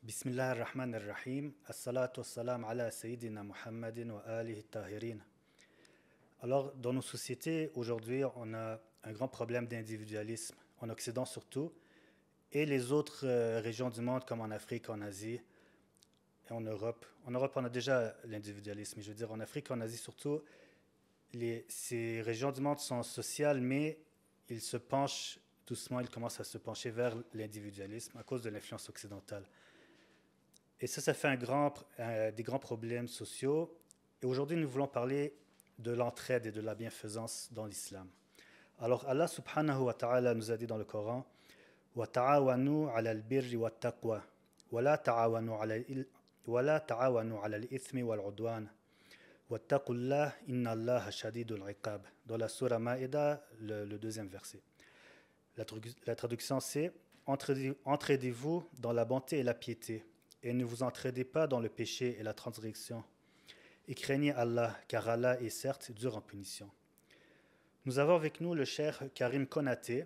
Bismillah ar-Rahman ar-Rahim. As-salatu was-salam ala Sayyidina Muhammadin wa alihi tahirin. Alors, dans nos sociétés, aujourd'hui, on a un grand problème d'individualisme, en Occident surtout, et les autres régions du monde, comme en Afrique, en Asie et en Europe. En Europe, on a déjà l'individualisme, mais je veux dire, en Afrique, en Asie surtout, ces régions du monde sont sociales, mais ils se penchent doucement, ils commencent à se pencher vers l'individualisme à cause de l'influence occidentale. Et ça fait des grands problèmes sociaux. Et aujourd'hui, nous voulons parler de l'entraide et de la bienfaisance dans l'islam. Alors, Allah subhanahu wa ta'ala nous a dit dans le Coran وَتَعَاوَنُوا عَلَى الْبِرِّ وَالتَّقْوَى وَلَا تَعَاوَنُوا عَلَى الْإِثْمِ وَالْعُدْوَانِ وَاتَّقُوا اللَّهَ إِنَّ اللَّهَ شَدِيدُ الْعِقَابِ. Dans la Sourate Maïda, le deuxième verset. La traduction c'est entraidez-vous dans la bonté et la piété, et ne vous entraidez pas dans le péché et la transgression. Et craignez Allah, car Allah est certes dur en punition. Nous avons avec nous le cher Karim Konaté.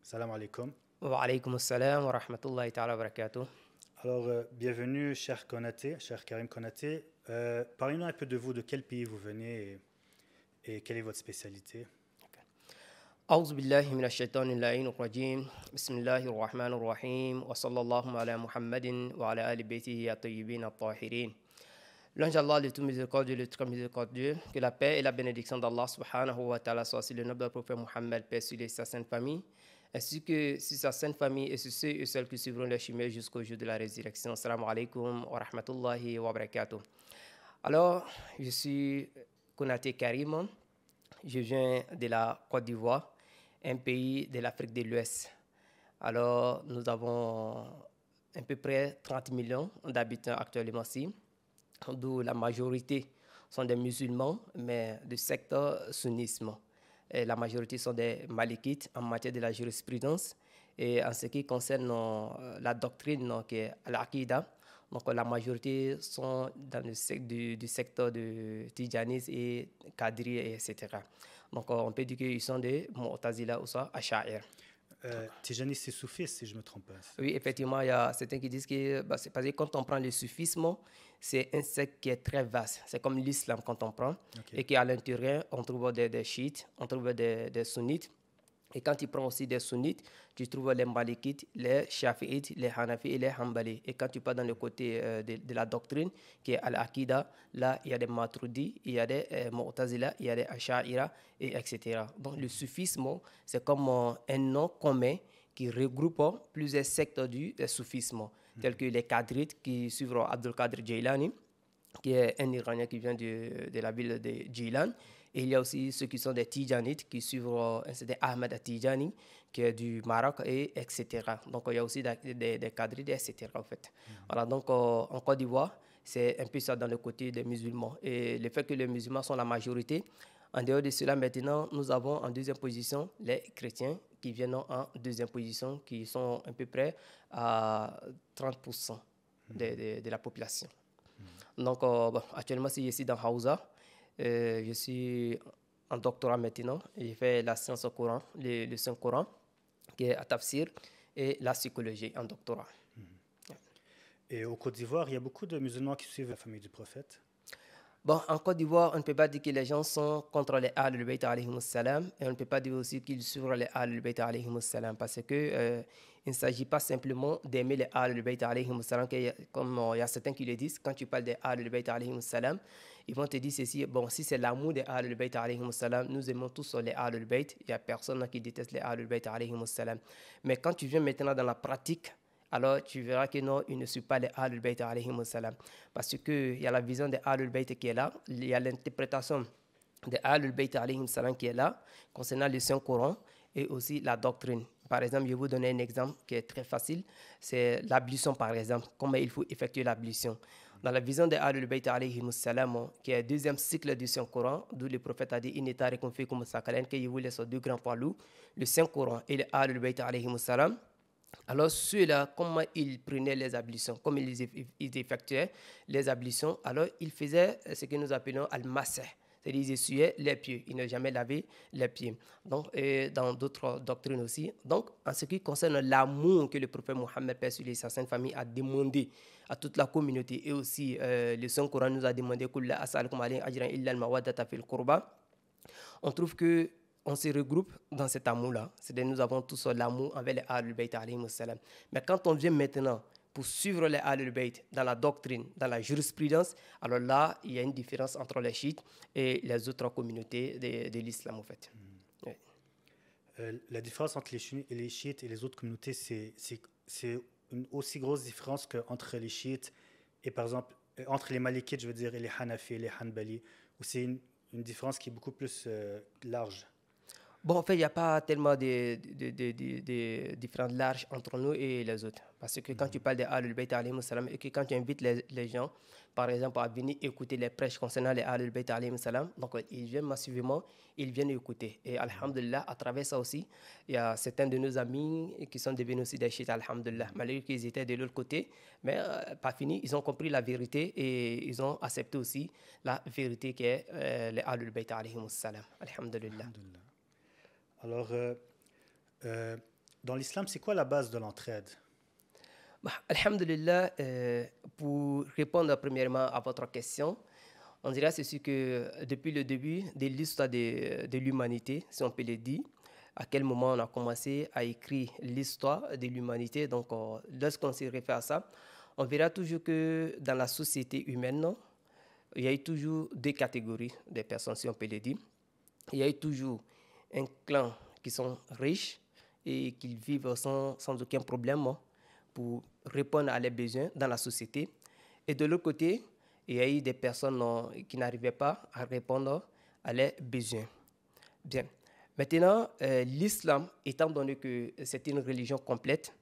Salam alaikum. Wa alaykum assalam wa rahmatullahi ta'ala wa barakatuh. Alors, bienvenue, cher Konaté, cher Karim Konaté. Parlez-nous un peu de vous, de quel pays vous venez et quelle est votre spécialité. أعوذ بالله من الشيطان اللعين الرجيم بسم الله الرحمن الرحيم وصلى الله على محمد وعلى آل بيته الطيبين الطاهرين. Louange à Allah, le tout miséricordieux, le très miséricordieux, que la paix et la bénédiction d'Allah subhanahu wa ta'ala soient sur le noble prophète Muhammad, paix sur sa sainte famille, ainsi que sur sa sainte famille et sur ceux et celles qui suivront leur chemin jusqu'au jour de la résurrection. Assalamu alaikum wa rahmatullahi wa barakatuh. Alors, je suis Konaté Karim, je viens de la Côte d'Ivoire, un pays de l'Afrique de l'Ouest. Alors, nous avons à peu près 30 millions d'habitants actuellement ici, d'où la majorité sont des musulmans, mais du secteur sunnisme. Et la majorité sont des malikites en matière de la jurisprudence. Et en ce qui concerne la doctrine qui est l'Aqida, donc la majorité sont dans du secteur de Tijanis et Qadri, etc. Donc on peut dire qu'ils sont des Mu'tazila ou ça, Asha'ir. Tijani, c'est soufiste, si je ne me trompe pas. Oui, effectivement, il y a certains qui disent que c'est parce que quand on prend le soufisme, c'est un secte qui est très vaste. C'est comme l'islam quand on prend. Okay. Et qu'à l'intérieur, on trouve des chiites, on trouve des sunnites. Et quand tu prends aussi des sunnites, tu trouves les malikites, les shafi'ites, les hanafi et les hanbali. Et quand tu pars dans le côté de la doctrine, qui est al-Aqida, là, il y a des maturidi, il y a des mu'tazila, il y a des asha'ira, etc. Donc, le soufisme, c'est comme un nom commun qui regroupe plusieurs sectes du soufisme, tels que les Qadrites qui suivent Abdul Qadir Jailani, qui est un Iranien qui vient de la ville de Jilani. Et il y a aussi ceux qui sont des Tijanites qui suivent un certain Ahmed Tijani, qui est du Maroc, etc. Donc, il y a aussi des Qadrites, etc. En fait. Voilà, donc, en Côte d'Ivoire, c'est un peu ça dans le côté des musulmans. Et le fait que les musulmans sont la majorité, en dehors de cela, maintenant, nous avons en deuxième position les chrétiens qui viennent en deuxième position, qui sont à peu près à 30% de la population. Donc, actuellement, je suis dans Haouza. Je suis en doctorat maintenant. J'ai fait la science au Coran, le Saint-Coran, qui est à Tafsir, et la psychologie en doctorat. Et au Côte d'Ivoire, il y a beaucoup de musulmans qui suivent la famille du prophète. Bon, en Côte d'Ivoire, on ne peut pas dire que les gens sont contre les Ahlul Bayt alayhimus salam, et on ne peut pas dire aussi qu'ils suivent les Ahlul Bayt alayhimus salam, parce que il ne s'agit pas simplement d'aimer les Ahlul Bayt alayhimus salam, comme il y a certains qui le disent, quand tu parles des Ahlul Bayt alayhimus salam, ils vont te dire ceci, bon, si c'est l'amour des Ahlul Bayt alayhimus salam, nous aimons tous les Ahlul Bayt, il n'y a personne qui déteste les Ahlul Bayt alayhimus salam. Mais quand tu viens maintenant dans la pratique, alors tu verras que non, ils ne suivent pas les Ahlul Bayt alayhimus salam. Parce qu'il y a la vision des Ahlul Bayt qui est là, il y a l'interprétation des Ahlul Bayt alayhimus salam qui est là, concernant le Saint-Coran et aussi la doctrine. Par exemple, je vais vous donner un exemple qui est très facile, c'est l'ablution par exemple, comment il faut effectuer l'ablution. Dans la vision des Ahlul Bayt alayhimus salam, qui est le deuxième cycle du Saint-Coran, d'où le prophète a dit « Ineta reconfikum sakalen » que je voulais sur deux grands poids lourds, le Saint-Coran et les Ahlul Bayt alayhimus salam. Alors ceux-là, comment ils prenaient les ablutions, comment ils effectuaient les ablutions, alors ils faisaient ce que nous appelons al-masah, C'est-à-dire ils essuyaient les pieds, ils n'ont jamais lavé les pieds. Donc, et dans d'autres doctrines aussi. Donc, en ce qui concerne l'amour que le prophète Mohammed, paix sur lui et sa sainte famille, a demandé à toute la communauté, et aussi le Saint-Coran nous a demandé on trouve que on se regroupe dans cet amour-là. C'est-à-dire nous avons tous l'amour envers les Ahlul Bayt alayhi salam. Mais quand on vient maintenant pour suivre les Ahlul Bayt dans la doctrine, dans la jurisprudence, alors là, il y a une différence entre les chiites et les autres communautés de l'islam, en fait. Oui. La différence entre les chiites et les autres communautés, c'est une aussi grosse différence qu'entre les chiites et, par exemple, entre les malikites, je veux dire, et les hanafis et les hanbali, ou c'est une différence qui est beaucoup plus large? Bon, en fait, il n'y a pas tellement de différences larges entre nous et les autres. Parce que quand tu parles des Ahlul Bayt alayhi salam et que quand tu invites les gens, par exemple, à venir écouter les prêches concernant les Ahlul Bayt alayhi salam, donc ils viennent massivement, ils viennent écouter. Et alhamdulillah, à travers ça aussi, il y a certains de nos amis qui sont devenus aussi des chiites, alhamdulillah, malgré qu'ils étaient de l'autre côté, mais pas fini, ils ont compris la vérité et ils ont accepté aussi la vérité qui est les Ahlul Bayt alayhi salam, alhamdulillah. Alors, dans l'islam, c'est quoi la base de l'entraide? Alhamdulillah, pour répondre premièrement à votre question, on dirait ceci que depuis le début de l'histoire de l'humanité, si on peut le dire, à quel moment on a commencé à écrire l'histoire de l'humanité. Donc, lorsqu'on se réfère à ça, on verra toujours que dans la société humaine, il y a eu toujours deux catégories de personnes, si on peut le dire. Il y a eu toujours un clan qui sont riches et qui vivent sans aucun problème pour répondre à leurs besoins dans la société. Et de l'autre côté, il y a eu des personnes qui n'arrivaient pas à répondre à leurs besoins. Bien. Maintenant, l'islam, étant donné que c'est une religion complète,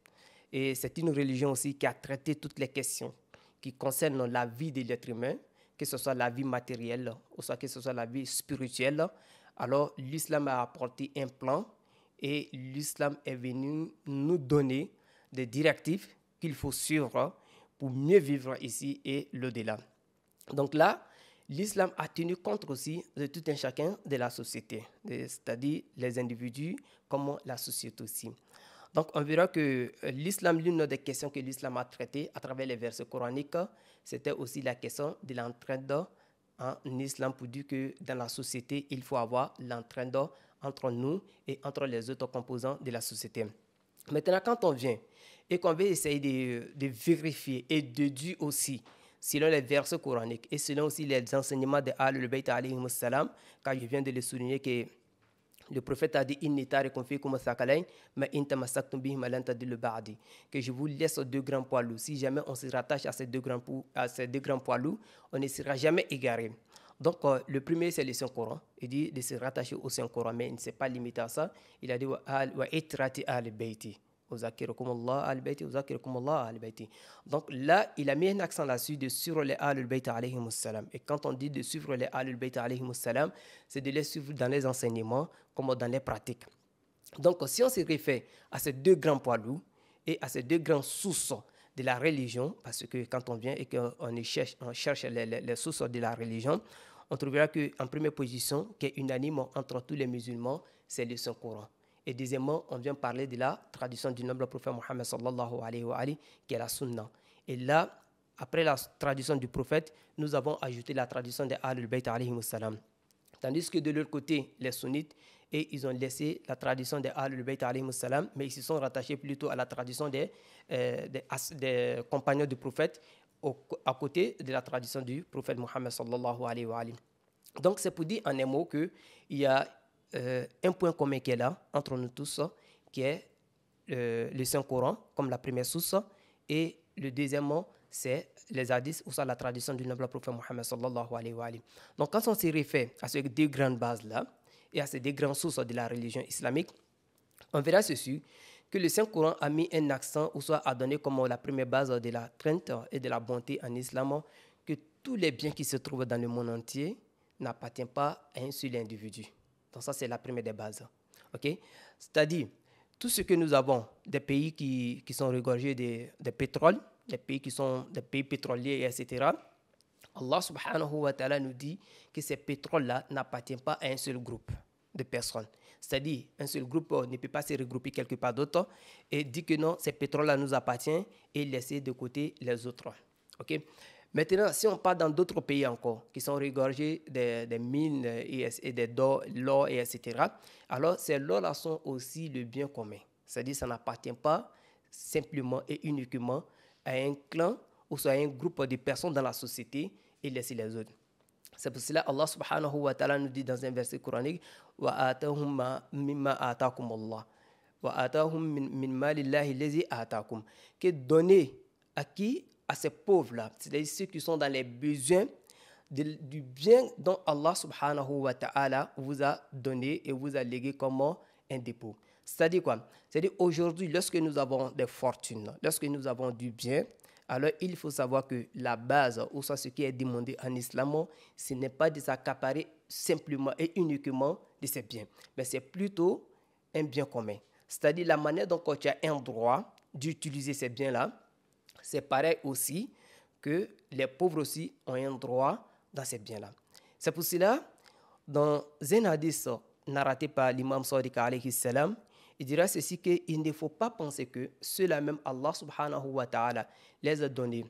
et c'est une religion aussi qui a traité toutes les questions qui concernent la vie de l'être humain, que ce soit la vie matérielle, ou soit que ce soit la vie spirituelle, alors l'islam a apporté un plan et l'islam est venu nous donner des directives qu'il faut suivre pour mieux vivre ici et l'au-delà. Donc là, l'islam a tenu compte aussi de tout un chacun de la société, c'est-à-dire les individus comme la société aussi. Donc on verra que l'islam, l'une des questions que l'islam a traitées à travers les versets coraniques, c'était aussi la question de l'entraide en islam pour dire que dans la société, il faut avoir l'entraide entre nous et entre les autres composants de la société. Maintenant, quand on vient et qu'on veut essayer de vérifier et de dire aussi, selon les versets coraniques et selon aussi les enseignements de Ahlul Bayt alayhi salam, car je viens de le souligner que le prophète a dit que je vous laisse deux grands poids lourds. Si jamais on se rattache à ces deux grands poids lourds, on ne sera jamais égaré. Donc, le premier, c'est le Saint-Coran. Il dit de se rattacher au Saint-Coran, mais il ne s'est pas limité à ça. Il a dit donc là, il a mis un accent là-dessus de suivre les Ahlul Bayt alayhi salam. Et quand on dit de suivre les Ahlul Bayt alayhi salam, c'est de les suivre dans les enseignements comme dans les pratiques. Donc, si on se réfère à ces deux grands poids lourds et à ces deux grandes sources de la religion, parce que quand on vient et qu'on cherche les sources de la religion, on trouvera qu'en première position, qui est unanime entre tous les musulmans, c'est le Saint-Coran. Et deuxièmement, on vient parler de la tradition du noble prophète Mohammed sallallahu alayhi wa alayhi, qui est la sunna. Et là, après la tradition du prophète, nous avons ajouté la tradition des Ahlul Bayt alayhi salam. Tandis que de l'autre côté, les sunnites, et ils ont laissé la tradition des Ahlul Bayt alayhi salam, mais ils se sont rattachés plutôt à la tradition des compagnons du prophète, à côté de la tradition du prophète Mohammed sallallahu alayhi wa alayhi. Donc c'est pour dire en un mot qu'il y a un point commun qui est là entre nous tous, qui est le Saint-Coran comme la première source, et le deuxièmement, c'est les hadiths ou ça la tradition du noble prophète Mohammed sallallahu alayhi wa alayhi. Donc quand on s'y réfère à ces deux grandes bases-là et à ces deux grandes sources de la religion islamique, on verra ceci, que le Saint-Coran a mis un accent ou soit a donné comme la première base de la crainte et de la bonté en islam, que tous les biens qui se trouvent dans le monde entier n'appartiennent pas à un seul individu. Donc ça, c'est la première des bases. Okay? C'est-à-dire, tout ce que nous avons, des pays qui sont regorgés de pétrole, des pays qui sont des pays pétroliers, etc., Allah subhanahu wa ta'ala nous dit que ces pétroles-là n'appartiennent pas à un seul groupe de personnes. C'est-à-dire, un seul groupe ne peut pas se regrouper quelque part d'autre et dit que non, ces pétroles-là nous appartiennent et laisser de côté les autres. Okay? Maintenant, si on part dans d'autres pays encore, qui sont regorgés des mines et des l'or, et etc., alors ces lots-là sont aussi le bien commun. C'est-à-dire, ça n'appartient pas simplement et uniquement à un clan ou soit à un groupe de personnes dans la société et laisser les autres. C'est pour cela Allah subhanahu wa ta'ala nous dit dans un verset coranique wa atahum mimma atakum Allah wa atahum min malillahi allazi atakum, que donner à qui? À ces pauvres-là, c'est-à-dire ceux qui sont dans les besoins du bien dont Allah subhanahu wa ta'ala vous a donné et vous a légué comme un dépôt. C'est-à-dire quoi? C'est-à-dire aujourd'hui, lorsque nous avons des fortunes, lorsque nous avons du bien, alors il faut savoir que la base, ou soit ce qui est demandé en islam, ce n'est pas de s'accaparer simplement et uniquement de ces biens, mais c'est plutôt un bien commun. C'est-à-dire la manière dont tu as un droit d'utiliser ces biens-là, c'est pareil aussi que les pauvres aussi ont un droit dans ces biens-là. C'est pour cela, dans un hadith narraté par l'imam Sadiq alayhi salam, il dira ceci qu'il ne faut pas penser que ceux-là même Allah subhanahu wa ta'ala les a donné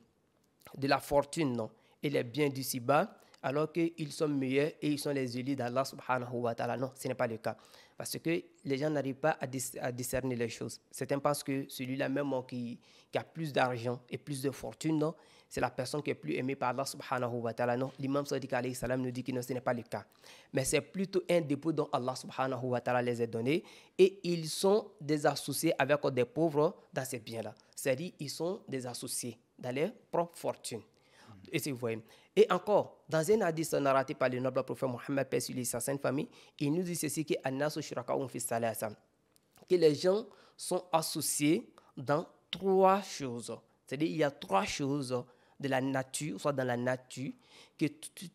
de la fortune et les biens du ci-bas alors qu'ils sont meilleurs et ils sont les élus d'Allah subhanahu wa ta'ala. Non, ce n'est pas le cas. Parce que les gens n'arrivent pas à discerner les choses. Certains pensent que celui-là même qui a plus d'argent et plus de fortune, non, c'est la personne qui est plus aimée par Allah subhanahu wa ta'ala. Non, l'imam Sadiq alayhi salam nous dit que non, ce n'est pas le cas. Mais c'est plutôt un dépôt dont Allah subhanahu wa ta'ala les a donnés et ils sont des associés avec des pauvres dans ces biens-là. C'est-à-dire ils sont des associés dans leur propre fortune. Et si vous voyez. Et encore, dans un hadith narraté par le noble prophète Mohammed, paix sur lui, sa sainte famille, il nous dit ceci que les gens sont associés dans trois choses. C'est-à-dire il y a trois choses de la nature, soit dans la nature, que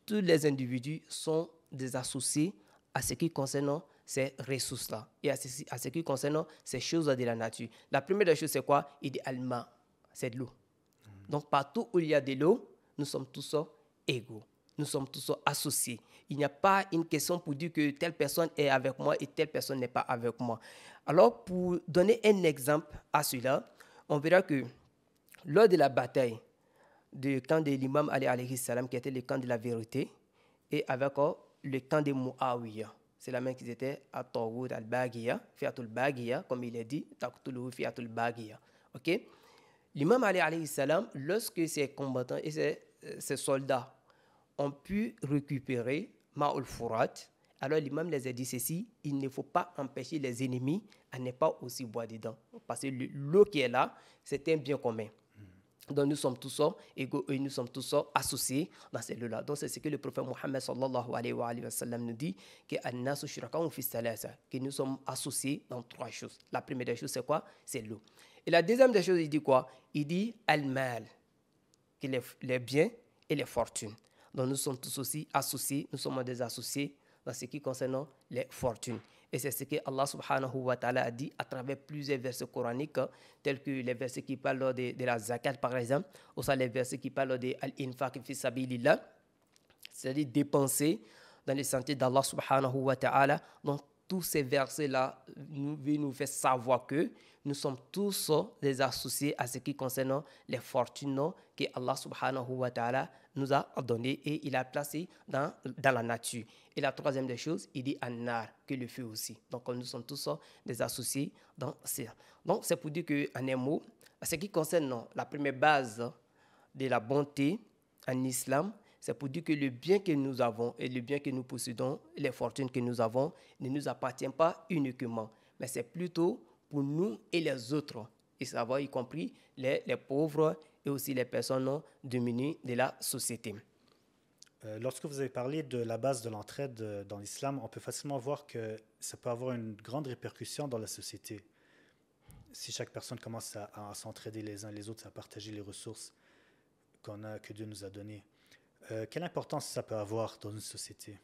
tous les individus sont des associés à ce qui concerne ces ressources-là et à ce qui concerne ces choses de la nature. La première des choses, c'est quoi? Il dit alma, c'est de l'eau. Donc partout où il y a de l'eau, nous sommes tous égaux. Nous sommes tous associés. Il n'y a pas une question pour dire que telle personne est avec moi et telle personne n'est pas avec moi. Alors, pour donner un exemple à cela, on verra que lors de la bataille du camp de l'imam Ali alayhi salam, qui était le camp de la vérité, et avec le camp de Muawiyah, c'est la même qu'ils étaient à Tawud al-Baghiya, Fiatul Baghiya, comme il est dit, Taqtuluhu Fiatul Baghiya. Ok? L'imam Ali alayhi salam, lorsque ses combattants et ses soldats ont pu récupérer Ma'ul Furat, alors l'imam les a dit ceci, il ne faut pas empêcher les ennemis à ne pas aussi boire dedans. Parce que l'eau qui est là, c'est un bien commun. Donc nous sommes tous égaux et nous sommes tous associés dans ces lieux-là. Donc c'est ce que le prophète Mohammed sallallahu alayhi wa sallam nous dit, que nous sommes associés dans trois choses. La première des choses, c'est quoi? C'est l'eau. Et la deuxième des choses, il dit quoi? Il dit al-mal, que les biens et les fortunes. Donc nous sommes tous aussi associés, nous sommes des associés dans ce qui concerne les fortunes. Et c'est ce que Allah subhanahu wa ta'ala a dit à travers plusieurs versets coraniques, tels que les versets qui parlent de la zakat par exemple, ou ça les versets qui parlent de al-infaq fi sabilillah, c'est-à-dire dépenser dans les sentiers d'Allah subhanahu wa ta'ala. Donc tous ces versets-là nous fait savoir que nous sommes tous des associés à ce qui concerne les fortunes que Allah subhanahu wa ta'ala nous a données et il a placées dans la nature. Et la troisième des choses, il dit an-nar, que le feu aussi. Donc nous sommes tous des associés dans ça. Donc c'est pour dire qu'en un mot, ce qui concerne la première base de la bonté en islam, c'est pour dire que le bien que nous avons et le bien que nous possédons, les fortunes que nous avons, ne nous appartiennent pas uniquement, mais c'est plutôt pour nous et les autres, et savoir y compris les pauvres et aussi les personnes démunies de la société. Lorsque vous avez parlé de la base de l'entraide dans l'islam, on peut facilement voir que ça peut avoir une grande répercussion dans la société. Si chaque personne commence à s'entraider les uns les autres, à partager les ressources que Dieu nous a données. Quelle importance ça peut avoir dans une société?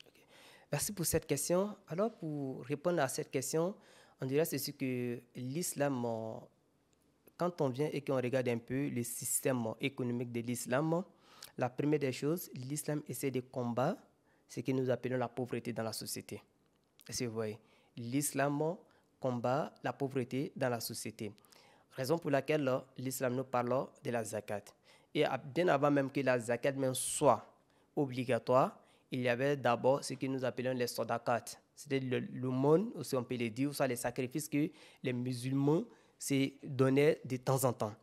Okay. Merci pour cette question. Alors, pour répondre à cette question, on dirait ceci que l'islam, quand on vient et qu'on regarde un peu le système économique de l'islam, la première des choses, l'islam essaie de combattre ce que nous appelons la pauvreté dans la société. Est-ce que vous voyez? L'islam combat la pauvreté dans la société. Raison pour laquelle l'islam nous parle de la zakat. Et bien avant même que la zakat même soit obligatoire, il y avait d'abord ce que nous appelons les sadaqat. C'était l'aumône, si on peut le dire, ou soit les sacrifices que les musulmans se donnaient de temps en temps.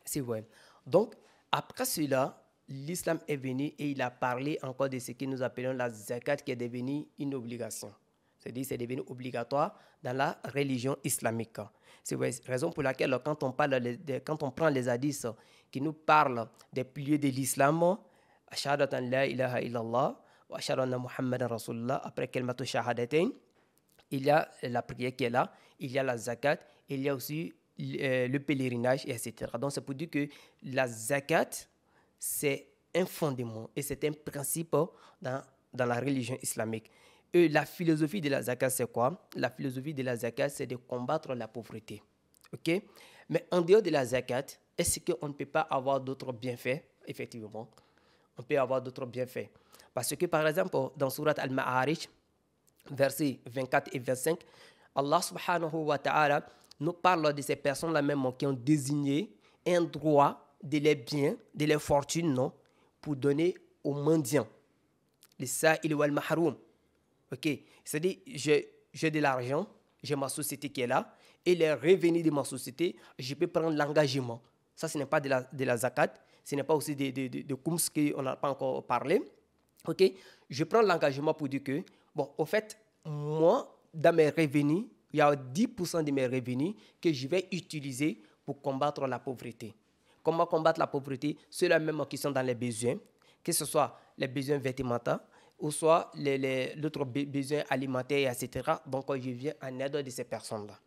C'est vrai. Donc, après cela, l'islam est venu et il a parlé encore de ce que nous appelons la zakat qui est devenue une obligation. C'est-à-dire c'est devenu obligatoire dans la religion islamique. C'est la raison pour laquelle quand on prend les hadiths qui nous parlent des piliers de l'islam, ashhadatan la ilaha illallah wa ashhadu anna muhammadan rasulullah, après kalmatu shahadatain, il y a la prière qui est là, il y a la zakat, il y a aussi le pèlerinage, etc. Donc c'est pour dire que la zakat, c'est un fondement et c'est un principe dans la religion islamique. Et la philosophie de la zakat, c'est quoi? La philosophie de la zakat, c'est de combattre la pauvreté. OK? Mais en dehors de la zakat, est-ce qu'on ne peut pas avoir d'autres bienfaits? Effectivement, on peut avoir d'autres bienfaits. Parce que, par exemple, dans Surat Al-Ma'arij, versets 24 et 25, Allah subhanahu wa ta'ala nous parle de ces personnes-là même qui ont désigné un droit de leurs biens, de leurs fortunes, non, pour donner aux mendiants. Les sa'il wal mahroum. OK, c'est-à-dire, j'ai de l'argent, j'ai ma société qui est là, et les revenus de ma société, je peux prendre l'engagement. Ça, ce n'est pas de la zakat, ce n'est pas aussi de kums qu'on n'a pas encore parlé. OK, je prends l'engagement pour dire que, bon, au fait, moi, dans mes revenus, il y a 10% de mes revenus que je vais utiliser pour combattre la pauvreté. Comment combattre la pauvreté? Ceux-là même qui sont dans les besoins, que ce soit les besoins vestimentaires, ou soit l'autre besoin alimentaire, etc. Donc, je viens en aide de ces personnes-là.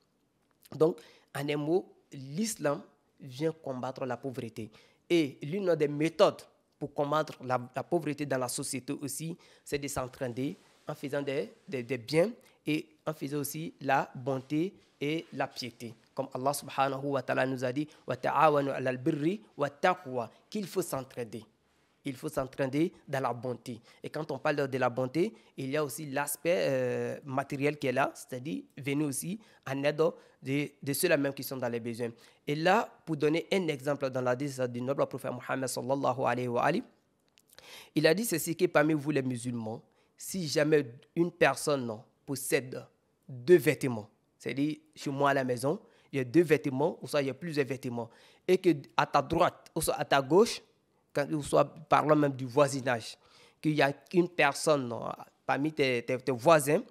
Donc, en un mot, l'islam vient combattre la pauvreté. Et l'une des méthodes pour combattre la pauvreté dans la société aussi, c'est de s'entraîner en faisant des biens et en faisant aussi la bonté et la piété. Comme Allah subhanahu wa ta'ala nous a dit « Wa ta'awanu alal birri wa taqwa » qu'il faut s'entraider. Il faut s'entraîner dans la bonté. Et quand on parle de la bonté, il y a aussi l'aspect matériel qui est là, c'est-à-dire venir aussi en aide de ceux-là même qui sont dans les besoins. Et là, pour donner un exemple dans la hadith du noble prophète Mohammed sallallahu alayhi wa alihi, il a dit ceci que parmi vous les musulmans, si jamais une personne possède 2 vêtements, c'est-à-dire chez moi à la maison, il y a 2 vêtements, ou soit il y a plusieurs vêtements, et que à ta droite, ou soit à ta gauche, quand ou soit parlant même du voisinage, qu'il y a une personne parmi tes voisins,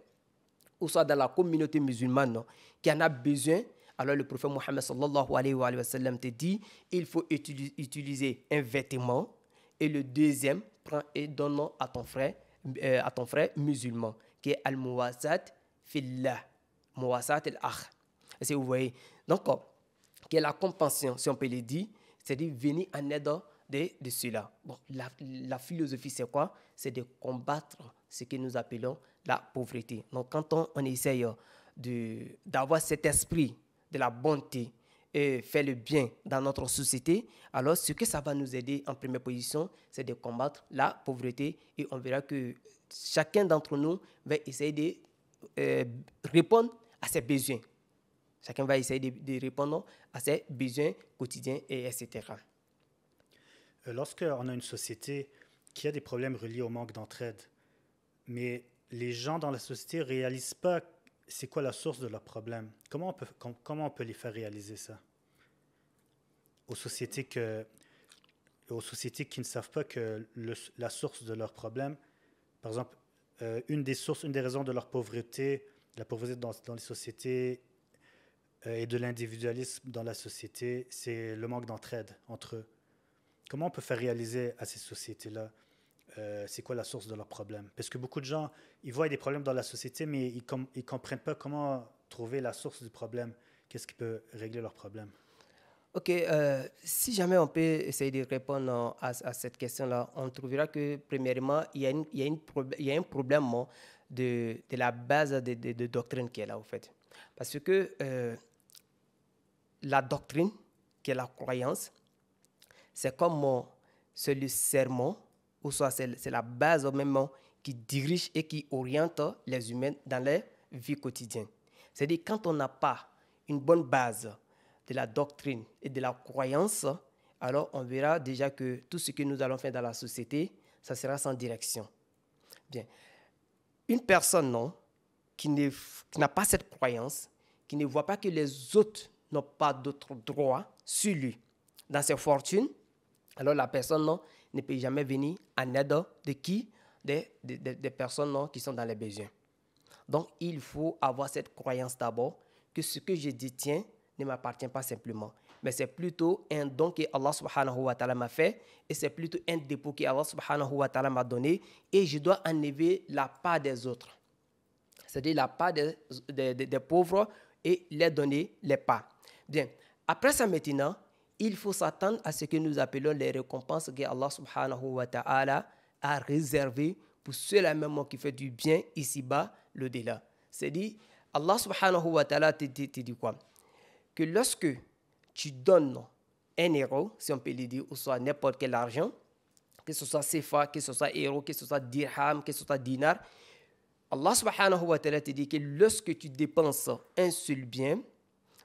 ou soit dans la communauté musulmane, qui en a besoin, alors le prophète Mohammed sallallahu alayhi wa sallam te dit, il faut utiliser un vêtement, et le deuxième, prends et donne à ton frère musulman, qui est al-muwasat fillah, muwasat al-akh. Est-ce que vous voyez? Donc, qui est la compassion, si on peut le dire, c'est-à-dire venir en aide de cela. Bon, la philosophie, c'est quoi? C'est de combattre ce que nous appelons la pauvreté. Donc, quand on essaye d'avoir cet esprit de la bonté et faire le bien dans notre société, alors ce que ça va nous aider en première position, c'est de combattre la pauvreté et on verra que chacun d'entre nous va essayer de répondre à ses besoins. Chacun va essayer de répondre à ses besoins quotidiens, et etc. Lorsqu'on a une société qui a des problèmes reliés au manque d'entraide, mais les gens dans la société ne réalisent pas c'est quoi la source de leurs problèmes, comment on peut les faire réaliser ça aux sociétés qui ne savent pas que la source de leurs problèmes, par exemple, une des raisons de leur pauvreté, la pauvreté dans les sociétés et de l'individualisme dans la société, c'est le manque d'entraide entre eux. Comment on peut faire réaliser à ces sociétés-là c'est quoi la source de leurs problèmes? Parce que beaucoup de gens, ils voient des problèmes dans la société, mais ils ne comprennent pas comment trouver la source du problème. Qu'est-ce qui peut régler leurs problèmes? OK, si jamais on peut essayer de répondre à cette question-là, on trouvera que, premièrement, il y a un problème de la base de doctrine qui est là, au fait. Parce que la doctrine, qui est la croyance, c'est comme c'est le sermon, ou soit c'est la base même qui dirige et qui oriente les humains dans leur vie quotidienne. C'est-à-dire quand on n'a pas une bonne base de la doctrine et de la croyance, alors on verra déjà que tout ce que nous allons faire dans la société, ça sera sans direction. Bien. Une personne non, qui n'a pas cette croyance, qui ne voit pas que les autres n'ont pas d'autres droits sur lui dans ses fortunes, alors la personne non, ne peut jamais venir en aide de qui? Des personnes non, qui sont dans les besoins. Donc, il faut avoir cette croyance d'abord que ce que je détiens ne m'appartient pas simplement, mais c'est plutôt un don que Allah subhanahu wa ta'ala m'a fait et c'est plutôt un dépôt que Allah subhanahu wa ta'ala m'a donné et je dois enlever la part des autres, c'est-à-dire la part des pauvres et les donner les parts. Bien, après ça maintenant, il faut s'attendre à ce que nous appelons les récompenses que Allah subhanahu wa ta'ala a réservées pour ceux-là même qui font du bien ici-bas, l'au-delà. C'est-à-dire, Allah subhanahu wa ta'ala te dit quoi? Que lorsque tu donnes un euro, si on peut le dire, ou soit n'importe quel argent, que ce soit CFA, que ce soit euro, que ce soit dirham, que ce soit dinar, Allah subhanahu wa ta'ala te dit que lorsque tu dépenses un seul bien,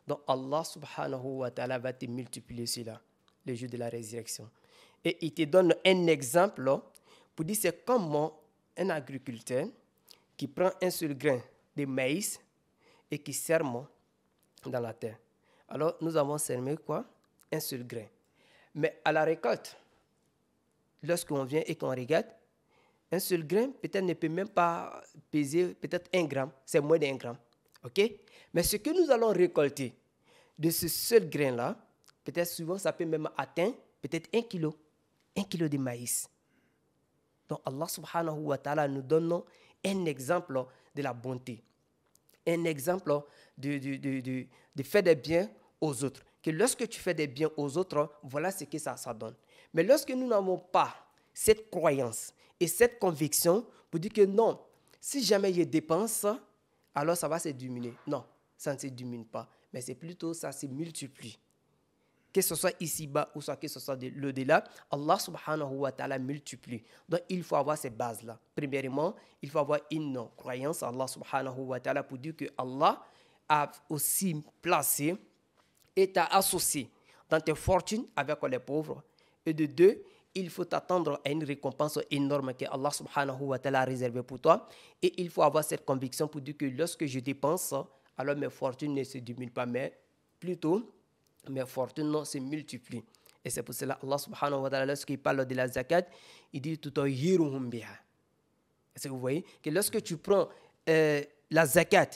donc Allah subhanahu wa ta'ala va te multiplier cela, le jour de la résurrection. Et il te donne un exemple pour dire c'est comme un agriculteur qui prend un seul grain de maïs et qui sème dans la terre. Alors, nous avons semé quoi? Un seul grain. Mais à la récolte, lorsqu'on vient et qu'on regarde, un seul grain peut-être ne peut même pas peser peut-être 1 gramme, c'est moins d'1 gramme. OK? Mais ce que nous allons récolter de ce seul grain-là, peut-être souvent ça peut même atteindre peut-être 1 kilo de maïs. Donc Allah subhanahu wa ta'ala nous donne un exemple de la bonté, un exemple de faire des biens aux autres. Que lorsque tu fais des biens aux autres, voilà ce que ça donne. Mais lorsque nous n'avons pas cette croyance et cette conviction pour dire que non, si jamais je dépense, alors ça va se diminuer. Non, ça ne se diminue pas, mais c'est plutôt ça se multiplie. Que ce soit ici-bas ou soit que ce soit de l'au-delà, Allah subhanahu wa ta'ala multiplie. Donc, il faut avoir ces bases-là. Premièrement, il faut avoir une croyance à Allah subhanahu wa ta'ala pour dire que Allah a aussi placé et t'a associé dans tes fortunes avec les pauvres. Et de deux, il faut t'attendre à une récompense énorme que Allah subhanahu wa ta'ala a réservée pour toi. Et il faut avoir cette conviction pour dire que lorsque je dépense, alors mes fortunes ne se diminuent pas, mais plutôt mes fortunes se multiplient. Et c'est pour cela Allah subhanahu wa ta'ala, lorsqu'il parle de la zakat, il dit tutahhiruhum biha. Est-ce que vous voyez que lorsque tu prends la zakat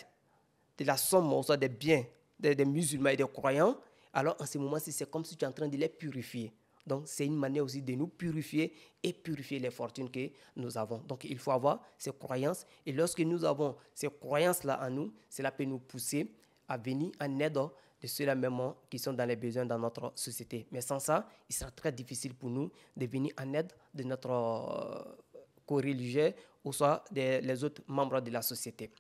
de la somme, soit des biens des musulmans et des croyants, alors en ce moment-ci, c'est comme si tu es en train de les purifier. Donc, c'est une manière aussi de nous purifier et purifier les fortunes que nous avons. Donc, il faut avoir ces croyances. Et lorsque nous avons ces croyances-là en nous, cela peut nous pousser à venir en aide de ceux-là même qui sont dans les besoins dans notre société. Mais sans ça, il sera très difficile pour nous de venir en aide de notre co-religieux ou soit les autres membres de la société.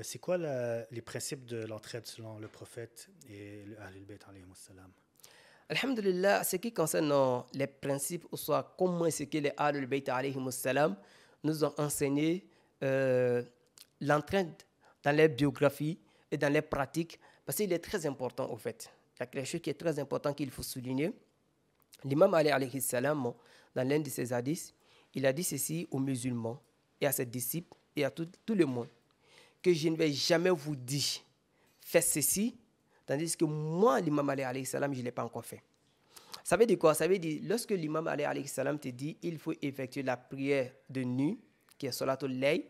C'est quoi les principes de l'entraide selon le prophète et Ahlul Bayt alayhi salam? Alhamdulillah, ce qui concerne les principes, ou soit comment est-ce que les Ahlul Bayt alayhi salam nous ont enseigné l'entraide dans les biographies et dans les pratiques, parce qu'il est très important au fait. Il y a quelque chose qui est très important qu'il faut souligner. L'imam Ali alayhi salam, dans l'un de ses hadiths, il a dit ceci aux musulmans et à ses disciples et à tout le monde, que je ne vais jamais vous dire faites ceci, tandis que moi, l'imam Ali alayhi salam, je ne l'ai pas encore fait. Ça veut dire quoi? Ça veut dire, lorsque l'imam Ali alayhi salam te dit, il faut effectuer la prière de nuit, qui est salatul layl,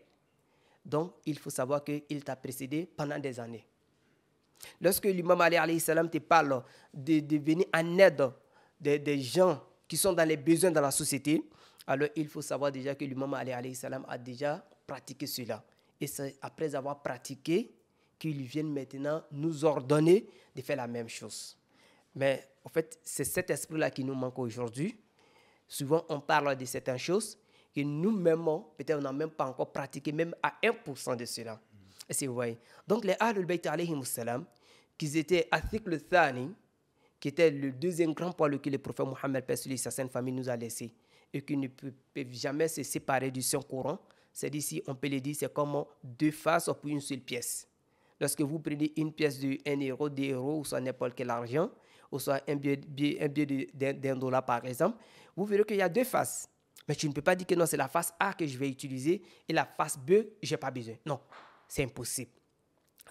donc il faut savoir qu'il t'a précédé pendant des années. Lorsque l'imam Ali alayhi salam te parle de venir en aide des gens qui sont dans les besoins dans la société, alors il faut savoir déjà que l'imam Ali alayhi salam a déjà pratiqué cela. Et c'est après avoir pratiqué qu'ils viennent maintenant nous ordonner de faire la même chose. Mais en fait, c'est cet esprit-là qui nous manque aujourd'hui. Souvent, on parle de certaines choses que nous-mêmes, peut-être on n'a même pas encore pratiqué, même à 1% de cela. Et c'est vrai. Donc, les Ahlul Bayt alayhi salam, qu'ils étaient Athiq le Thani, qui était le deuxième grand poids que le prophète Mohammed, paix sur lui, sa sainte famille, nous a laissé, et qui ne peuvent jamais se séparer du Saint-Coran. C'est ici, on peut le dire, c'est comme deux faces pour une seule pièce. Lorsque vous prenez une pièce de 1 euro, 2 euros, ou soit n'importe quel argent, ou soit un billet d'1 dollar par exemple, vous verrez qu'il y a deux faces. Mais tu ne peux pas dire que non, c'est la face A que je vais utiliser et la face B, je n'ai pas besoin. Non, c'est impossible.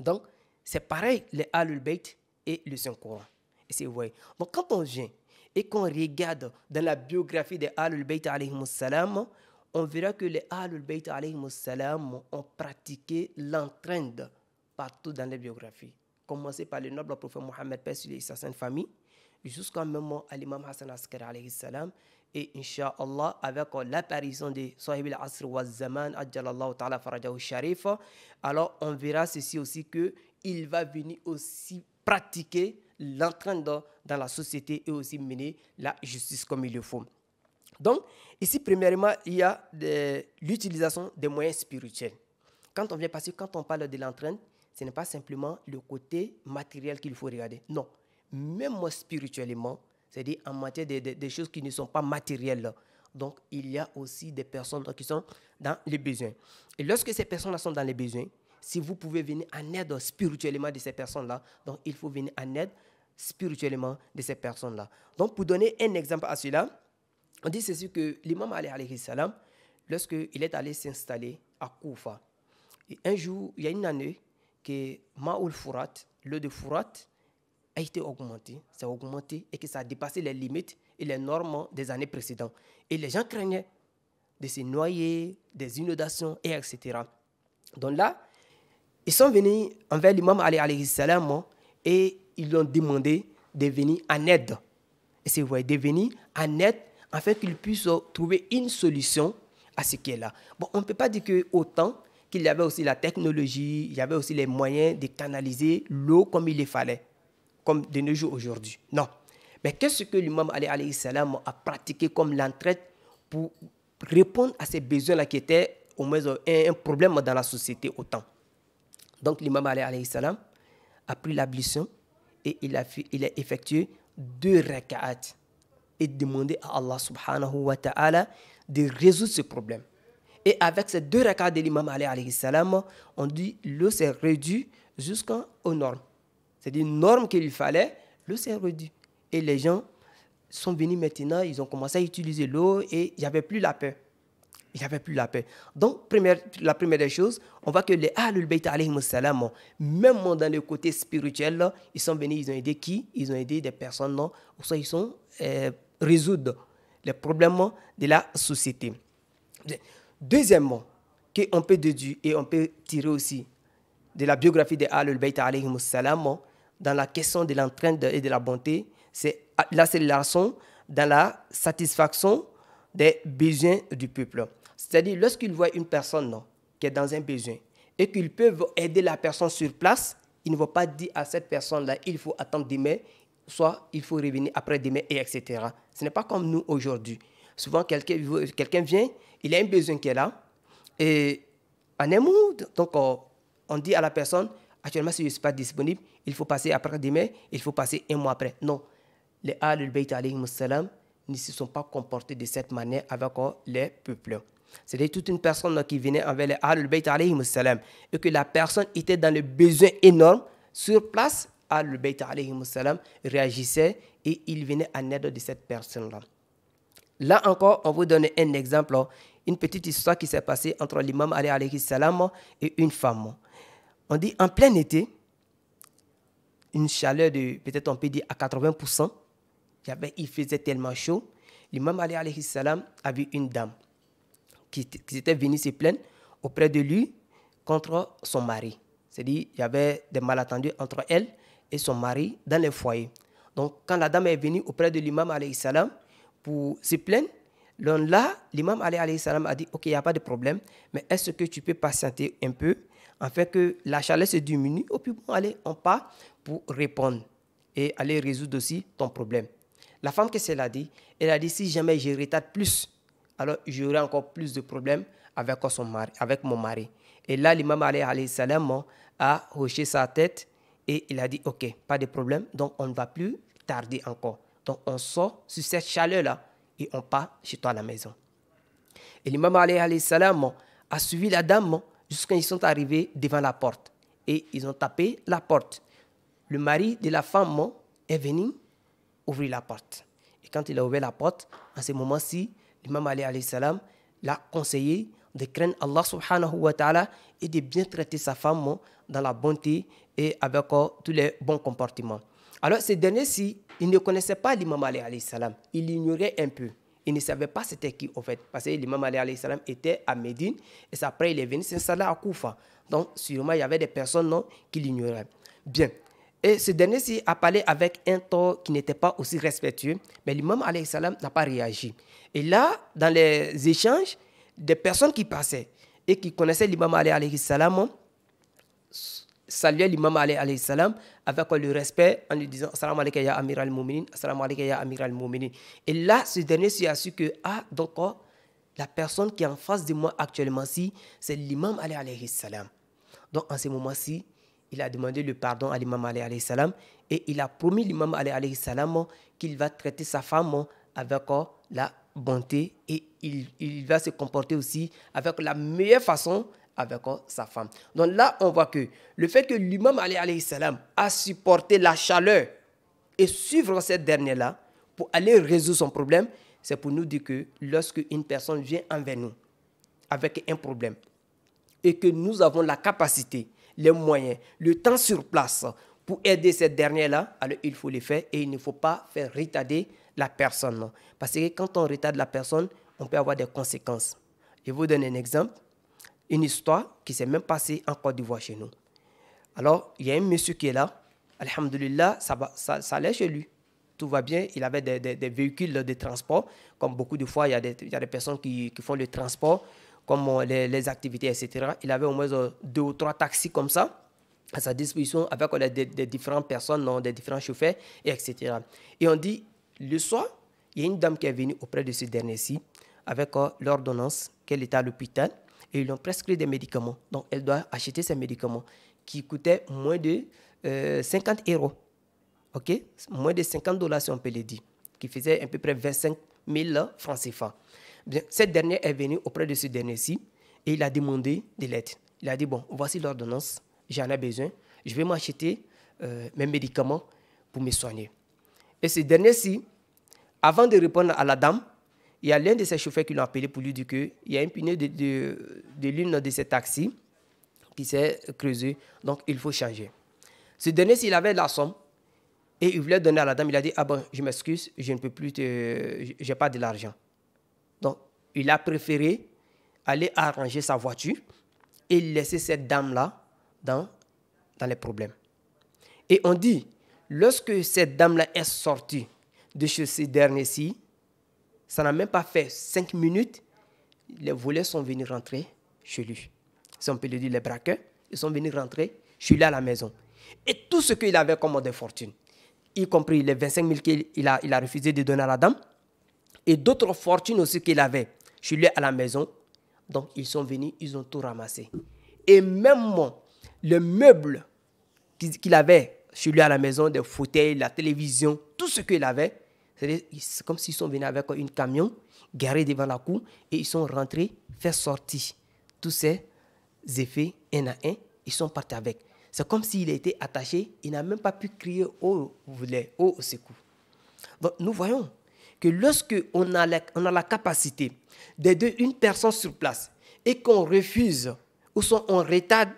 Donc, c'est pareil, les Ahlul Bayt et le Saint-Coran. Et c'est vrai. Donc, quand on vient et qu'on regarde dans la biographie des Ahlul Bayt alayhimus salam, on verra que les Ahlul Bayt alayhimus salam ont pratiqué l'entraide partout dans les biographies. Commencé par le noble prophète Mohammed, paix sur lui et sa sainte famille, jusqu'à même à l'imam Hassan Askari alayhi salam. Et Inch'Allah, avec l'apparition de Sahib al-Asr wa Zaman, Adjalallahu ta'ala farajahu sharif, alors on verra ceci aussi qu'il va venir aussi pratiquer l'entraide dans la société et aussi mener la justice comme il le faut. Donc, ici, premièrement, il y a l'utilisation des moyens spirituels. Quand on parle de l'entraide, ce n'est pas simplement le côté matériel qu'il faut regarder. Non, même moi spirituellement, c'est-à-dire en matière des choses qui ne sont pas matérielles. Donc, il y a aussi des personnes qui sont dans les besoins. Et lorsque ces personnes-là sont dans les besoins, si vous pouvez venir en aide spirituellement de ces personnes-là, donc il faut venir en aide spirituellement de ces personnes-là. Donc, pour donner un exemple à cela, on dit c'est sûr que l'imam Ali alayhi salam, lorsqu'il est allé s'installer à Koufa, et un jour, il y a une année que Ma'oul Furat, l'eau de Furat, a été augmenté, ça a augmenté et que ça a dépassé les limites et les normes des années précédentes. Et les gens craignaient de se noyer, des inondations, et etc. Donc là, ils sont venus envers l'imam Ali alayhi salam et ils lui ont demandé de venir en aide. Et c'est vrai, de venir en aide afin qu'ils puissent trouver une solution à ce qui est là. Bon, on ne peut pas dire qu'autant qu'il y avait aussi la technologie, il y avait aussi les moyens de canaliser l'eau comme il le fallait, comme de nos jours aujourd'hui. Non. Mais qu'est-ce que l'imam Ali alayhi salam a pratiqué comme l'entraide pour répondre à ces besoins-là qui étaient au moins un problème dans la société autant. Donc l'imam Ali alayhi salam a pris l'ablution et il a effectué 2 raka'at et demandé à Allah subhanahu wa ta'ala de résoudre ce problème. Et avec ces 2 raka'at de l'imam Ali alayhi salam, on dit l'eau s'est réduite jusqu'aux normes. C'est une norme qu'il fallait, l'eau s'est réduite. Et les gens sont venus maintenant, ils ont commencé à utiliser l'eau et il n'y avait plus la paix. Il n'y avait plus la paix. Donc, la première des choses, on voit que les Ahlul Bayt alayhimus salam, même dans le côté spirituel, ils sont venus, ils ont aidé qui? Ils ont aidé des personnes, non? Ou soit ils ont résoudre les problèmes de la société. Deuxièmement, qu'on peut déduire et on peut tirer aussi de la biographie des Ahlul Bayt alayhimus salam, dans la question de l'entraide et de la bonté, c'est l'accélération dans la satisfaction des besoins du peuple. C'est-à-dire, lorsqu'ils voient une personne qui est dans un besoin et qu'ils peuvent aider la personne sur place, ils ne vont pas dire à cette personne-là, il faut attendre demain, soit il faut revenir après demain, et etc. Ce n'est pas comme nous aujourd'hui. Souvent, quelqu'un vient, il a un besoin qui est là, et en un mot, donc on dit à la personne, actuellement, si je ne suis pas disponible, il faut passer après demain, il faut passer un mois après. Non. Les Ahlul Bayt alayhimus salam ne se sont pas comportés de cette manière avec les peuples. C'était toute une personne qui venait envers les Ahlul Bayt alayhimus salam et que la personne était dans le besoin énorme. Sur place, Ahlul Bayt alayhimus salam réagissait et il venait en aide de cette personne-là. Là encore, on vous donne un exemple, une petite histoire qui s'est passée entre l'imam Ali alayhi salam et une femme. On dit en plein été, une chaleur de, peut-être on peut dire à 80%, il faisait tellement chaud. L'imam Ali alayhi salam a vu une dame qui était venue se plaindre auprès de lui contre son mari. C'est-à-dire il y avait des malentendus entre elle et son mari dans le foyer. Donc quand la dame est venue auprès de l'imam alayhi salam pour se plaindre, là, l'imam Ali alayhi salam a dit « Ok, il n'y a pas de problème, mais est-ce que tu peux patienter un peu afin que la chaleur se diminue, au plus bon, allez, on part pour répondre et aller résoudre aussi ton problème. » La femme, qu'est-ce qu'elle a dit? Elle a dit, si jamais je retarde plus, alors j'aurai encore plus de problèmes avec mon mari. Et là, l'imam alayhi salam a hoché sa tête et il a dit, ok, pas de problème, donc on ne va plus tarder encore. Donc, on sort sur cette chaleur-là et on part chez toi à la maison. Et l'imam alayhi salam a suivi la dame jusqu'à ils sont arrivés devant la porte. Et ils ont tapé la porte. Le mari de la femme est venu ouvrir la porte. Et quand il a ouvert la porte, à ce moment-ci, l'imam alayhi salam l'a conseillé de craindre Allah subhanahu wa ta'ala et de bien traiter sa femme dans la bonté et avec tous les bons comportements. Alors, ces derniers-ci, ils ne connaissaient pas l'imam alayhi salam. Ils l'ignoraient un peu. Ils ne savaient pas c'était qui, en fait. Parce que l'imam alayhi salam était à Médine et après, il est venu s'installer à Koufa. Donc, sûrement, il y avait des personnes non, qui l'ignoraient. Bien. Et ce dernier-ci a parlé avec un ton qui n'était pas aussi respectueux, mais l'imam alayhi salam n'a pas réagi. Et là, dans les échanges, des personnes qui passaient et qui connaissaient l'imam alayhi salam saluaient l'imam alayhi salam avec le respect en lui disant « Assalamu alaikum ya amir al-muminin, assalamu alaikum ya amir al-muminin ». Et là, ce dernier-ci a su que, donc, la personne qui est en face de moi actuellement, c'est l'imam alayhi salam. Donc, en ce moment-ci, il a demandé le pardon à l'imam alayhi salam et il a promis l'imam alayhi salam qu'il va traiter sa femme avec la bonté et il va se comporter aussi avec la meilleure façon avec sa femme. Donc là, on voit que le fait que l'imam alayhi salam a supporté la chaleur et suivre cette dernière-là pour aller résoudre son problème, c'est pour nous dire que lorsque une personne vient envers nous avec un problème et que nous avons la capacité, les moyens, le temps sur place pour aider cette dernière-là, alors il faut le faire et il ne faut pas faire retarder la personne. Parce que quand on retarde la personne, on peut avoir des conséquences. Je vous donne un exemple, une histoire qui s'est même passée en Côte d'Ivoire chez nous. Alors, il y a un monsieur qui est là, alhamdoulilah, ça allait chez lui. Tout va bien, il avait des véhicules de transport, comme beaucoup de fois, il y a des personnes qui font le transport, comme les activités, etc. Il avait au moins 2 ou 3 taxis comme ça, à sa disposition, avec des différentes personnes, non, des différents chauffeurs, etc. Et on dit, le soir, il y a une dame qui est venue auprès de ce dernier-ci, avec l'ordonnance qu'elle était à l'hôpital, et ils lui ont prescrit des médicaments. Donc, elle doit acheter ces médicaments qui coûtaient moins de 50 €. OK? Moins de 50 $ si on peut le dire, qui faisait à peu près 25 000 francs CFA. Bien, cette dernière est venue auprès de ce dernier-ci et il a demandé de l'aide. Il a dit, bon, voici l'ordonnance, j'en ai besoin, je vais m'acheter mes médicaments pour me soigner. Et ce dernier-ci, avant de répondre à la dame, il y a l'un de ses chauffeurs qui l'a appelé pour lui dire qu'il y a un pneu de l'une de ces taxis qui s'est creusé, donc il faut changer. Ce dernier-ci, il avait la somme et il voulait donner à la dame. Il a dit, ah bon, je m'excuse, je ne peux plus, je n'ai pas de l'argent. Donc, il a préféré aller arranger sa voiture et laisser cette dame-là dans les problèmes. Et on dit, lorsque cette dame-là est sortie de chez ces derniers-ci, ça n'a même pas fait 5 minutes, les voleurs sont venus rentrer chez lui. Si on peut le dire, les braqueurs, ils sont venus rentrer chez lui à la maison. Et tout ce qu'il avait comme de fortune, y compris les 25 000 qu'il a refusé de donner à la dame, et d'autres fortunes aussi qu'il avait chez lui à la maison. Donc, ils sont venus, ils ont tout ramassé. Et même le meuble qu'il avait chez lui à la maison, des fauteuils, la télévision, tout ce qu'il avait, c'est comme s'ils sont venus avec un camion garé devant la cour et ils sont rentrés, faire sortir tous ces effets un à un, ils sont partis avec. C'est comme s'il était attaché, il n'a même pas pu crier au secours. Donc, nous voyons que lorsque on a la capacité d'aider une personne sur place et qu'on refuse ou on retarde,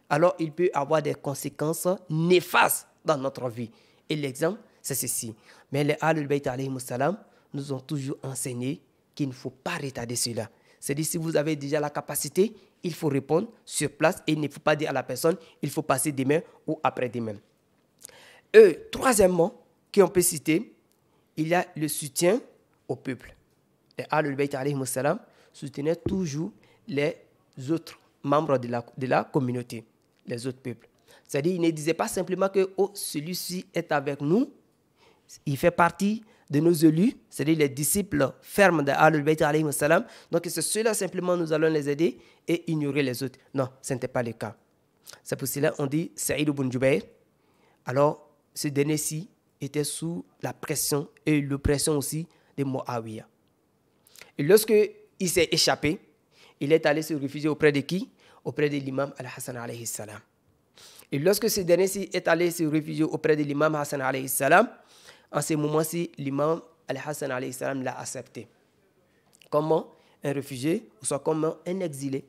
alors il peut avoir des conséquences néfastes dans notre vie. Et l'exemple, c'est ceci. Mais les Ahlul Bayt alayhimus salam nous ont toujours enseigné qu'il ne faut pas retarder cela. C'est-à-dire, si vous avez déjà la capacité, il faut répondre sur place et il ne faut pas dire à la personne, il faut passer demain ou après-demain. Troisièmement, qu'on peut citer, il y a le soutien au peuple. Les Ahlul Bayt alayhimus salam soutenaient toujours les autres membres de la communauté, les autres peuples. C'est-à-dire, ils ne disaient pas simplement que celui-ci est avec nous, il fait partie de nos élus, c'est-à-dire les disciples fermes de Ahlul Bayt alayhimus salam. Donc, c'est ceux-là simplement, nous allons les aider et ignorer les autres. Non, ce n'était pas le cas. C'est pour cela qu'on dit Saïd ibn Jubayr. Alors, ce dernier-ci était sous la pression et l'oppression aussi de Muawiyah. Et lorsque il s'est échappé, il est allé se réfugier auprès de qui? Auprès de l'imam Al-Hassan alayhi salam. Et lorsque ce dernier-ci est allé se réfugier auprès de l'imam Hassan alayhi salam, en ce moment-ci, l'imam Al-Hassan alayhi salam l'a accepté. Comment un réfugié, ou soit comme un exilé.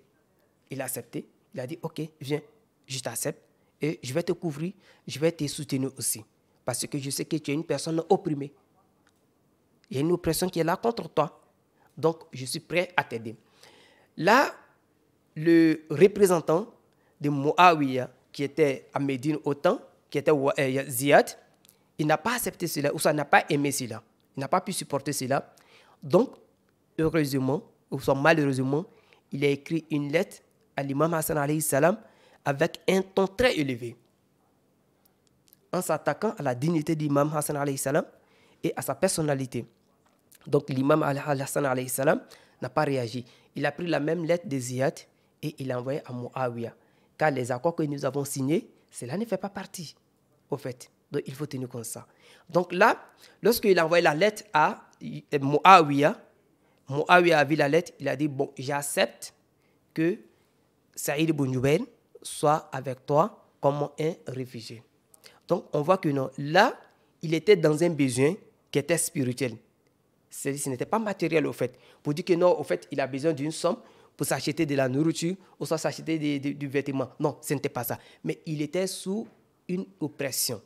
Il a accepté. Il a dit, ok, viens, je t'accepte et je vais te couvrir, je vais te soutenir aussi. Parce que je sais que tu es une personne opprimée. Il y a une oppression qui est là contre toi. Donc, je suis prêt à t'aider. Là, le représentant de Muawiyah, qui était à Médine au temps, qui était Ziyad, il n'a pas accepté cela, ou ça n'a pas aimé cela. Il n'a pas pu supporter cela. Donc, heureusement, ou soit malheureusement, il a écrit une lettre à l'imam Hassan alayhi salam avec un ton très élevé, en s'attaquant à la dignité de l'imam Hassan alayhi salam et à sa personnalité. Donc, l'imam Hassan alayhi salam n'a pas réagi. Il a pris la même lettre de Ziyad et il l'a envoyée à Muawiyah. Car les accords que nous avons signés, cela ne fait pas partie, au fait. Donc, il faut tenir compte de ça. Donc là, lorsqu'il a envoyé la lettre à Muawiyah, Muawiyah a vu la lettre, il a dit, bon, j'accepte que Saïd ibn Jubayr soit avec toi comme un réfugié. Donc, on voit que non, là, il était dans un besoin qui était spirituel. Ce n'était pas matériel, au fait. Pour dire que non, au fait, il a besoin d'une somme pour s'acheter de la nourriture ou soit s'acheter du vêtement. Non, ce n'était pas ça. Mais il était sous une oppression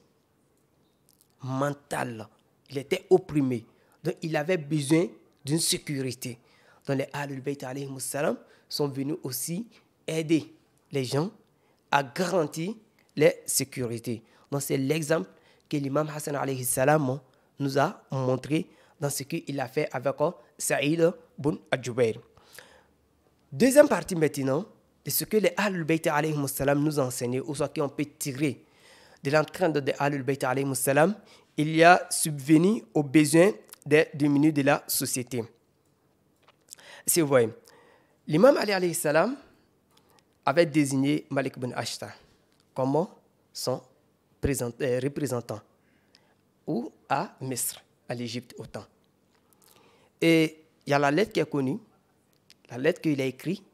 mentale. Il était opprimé. Donc, il avait besoin d'une sécurité. Donc, les Ahlul Bayt alayhi salam sont venus aussi aider les gens à garantir les sécurités. Donc, c'est l'exemple que l'imam Hassan alayhi salam nous a montré dans ce qu'il a fait avec Saïd ibn Jubayr. Deuxième partie maintenant, de ce que les Ahlul Bayt alayhi salam nous ont enseigné, ou soit qu'on peut tirer de l'entraîne des Ahlul Bayt alayhi salam, il y a subvenu aux besoins des démunis de la société. Si vous voyez, l'imam Ali alayhi salam avait désigné Malik ibn Ashtar comme son représentant, ou à Misr, à l'Égypte autant. Et il y a la lettre qui est connue, la lettre qu'il a écrite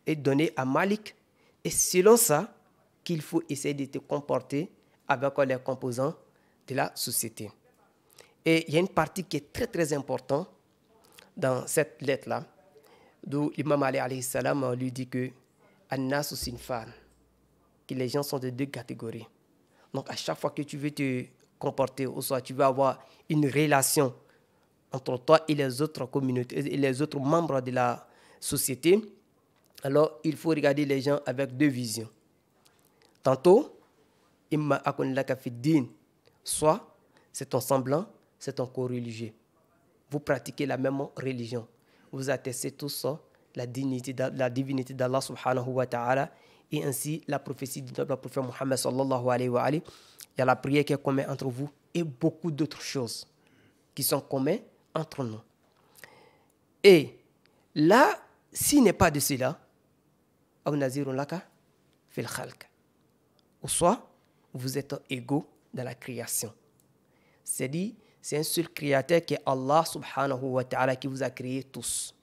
est donnée à Malik, et selon ça qu'il faut essayer de te comporter avec les composants de la société. Et il y a une partie qui est très très importante dans cette lettre-là, d'où l'imam Ali alayhi salam lui dit que An-nasu sinfan, que les gens sont de deux catégories. Donc à chaque fois que tu veux te comporter, ou soit tu veux avoir une relation entre toi et les autres communautés et les autres membres de la société, alors il faut regarder les gens avec deux visions. Tantôt, imma akun laka fi din, soit c'est ton semblant, c'est ton co-religieux. Vous pratiquez la même religion. Vous attestez tous la divinité d'Allah subhanahu wa ta'ala et ainsi la prophétie du prophète Muhammad sallallahu alayhi wa alayhi. Il y a la prière qui est commune entre vous et beaucoup d'autres choses qui sont communes entre nous. Et là, s'il n'est pas de cela, ou soit vous êtes égaux dans la création. C'est-à-dire, c'est un seul créateur qui est Allah subhanahu wa ta'ala qui vous a créé tous.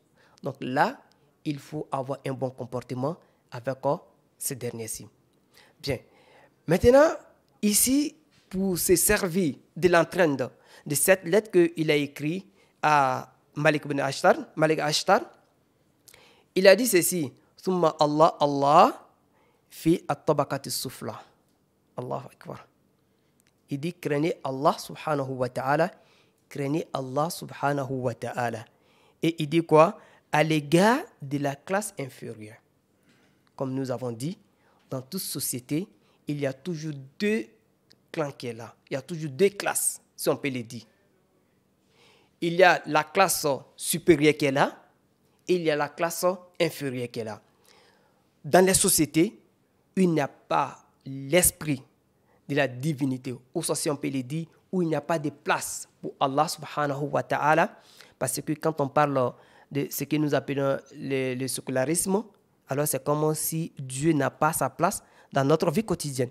Donc là, il faut avoir un bon comportement avec ces derniers-ci. Bien. Maintenant, ici, pour se servir de l'entraîne de cette lettre qu'il a écrite à Malik ibn Ashtar, il a dit ceci: Thumma Allah fi at-tabaqati sufla. Allahu akbar. Il dit craignez Allah subhanahu wa ta'ala, craignez Allah subhanahu wa ta'ala. Et il dit quoi? À l'égard de la classe inférieure. Comme nous avons dit, dans toute société, il y a toujours deux clans qui sont là. Il y a toujours deux classes, si on peut le dire. Il y a la classe supérieure qui est là, et il y a la classe inférieure qui est là. Dans les sociétés, il n'y a pas l'esprit de la divinité, ou soit si on peut le dire, où il n'y a pas de place pour Allah subhanahu wa ta'ala, parce que quand on parle de ce que nous appelons le sécularisme, alors c'est comme si Dieu n'a pas sa place dans notre vie quotidienne.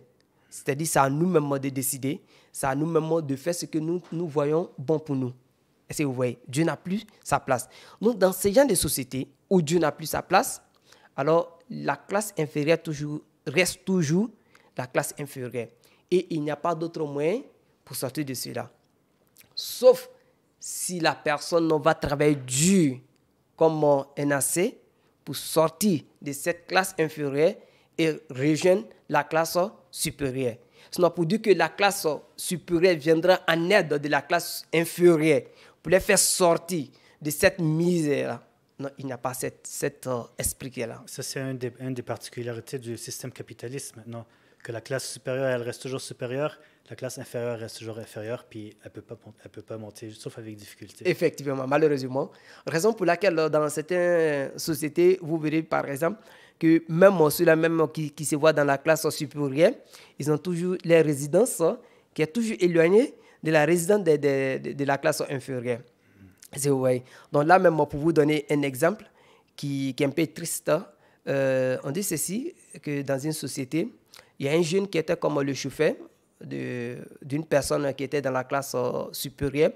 C'est-à-dire, c'est à nous-mêmes de décider, c'est à nous-mêmes de faire ce que nous voyons bon pour nous. Est-ce que vous voyez? Dieu n'a plus sa place. Donc, dans ces genres de sociétés où Dieu n'a plus sa place, alors la classe inférieure reste toujours la classe inférieure. Et il n'y a pas d'autre moyen pour sortir de cela. Sauf si la personne va travailler dur comme un AC pour sortir de cette classe inférieure et rejoindre la classe supérieure. Sinon, pour dire que la classe supérieure viendra en aide de la classe inférieure pour les faire sortir de cette misère. Non, il n'y a pas cet esprit-là. Ça, c'est une des particularités du système capitaliste maintenant, que la classe supérieure, elle reste toujours supérieure, la classe inférieure reste toujours inférieure, puis elle peut pas monter, sauf avec difficulté. Effectivement, malheureusement. Raison pour laquelle, dans certaines sociétés, vous verrez par exemple que même ceux-là même qui se voient dans la classe supérieure, ils ont toujours les résidences qui est toujours éloignée de la résidence de la classe inférieure. Ouais. Donc là même, pour vous donner un exemple qui est un peu triste, on dit ceci, que dans une société, il y a un jeune qui était comme le chauffeur d'une personne qui était dans la classe supérieure.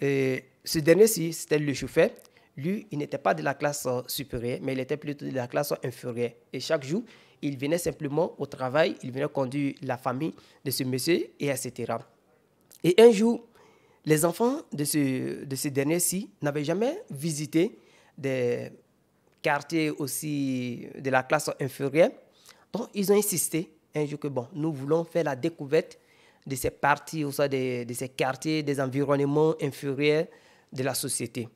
Et ce dernier-ci, c'était le chauffeur. Lui, il n'était pas de la classe supérieure, mais il était plutôt de la classe inférieure. Et chaque jour, il venait simplement au travail, il venait conduire la famille de ce monsieur, et etc. Et un jour, les enfants de ce dernier-ci n'avaient jamais visité des quartiers aussi de la classe inférieure. Donc, ils ont insisté un jour que, bon, nous voulons faire la découverte de ces parties, de ces quartiers, des environnements inférieurs de la société.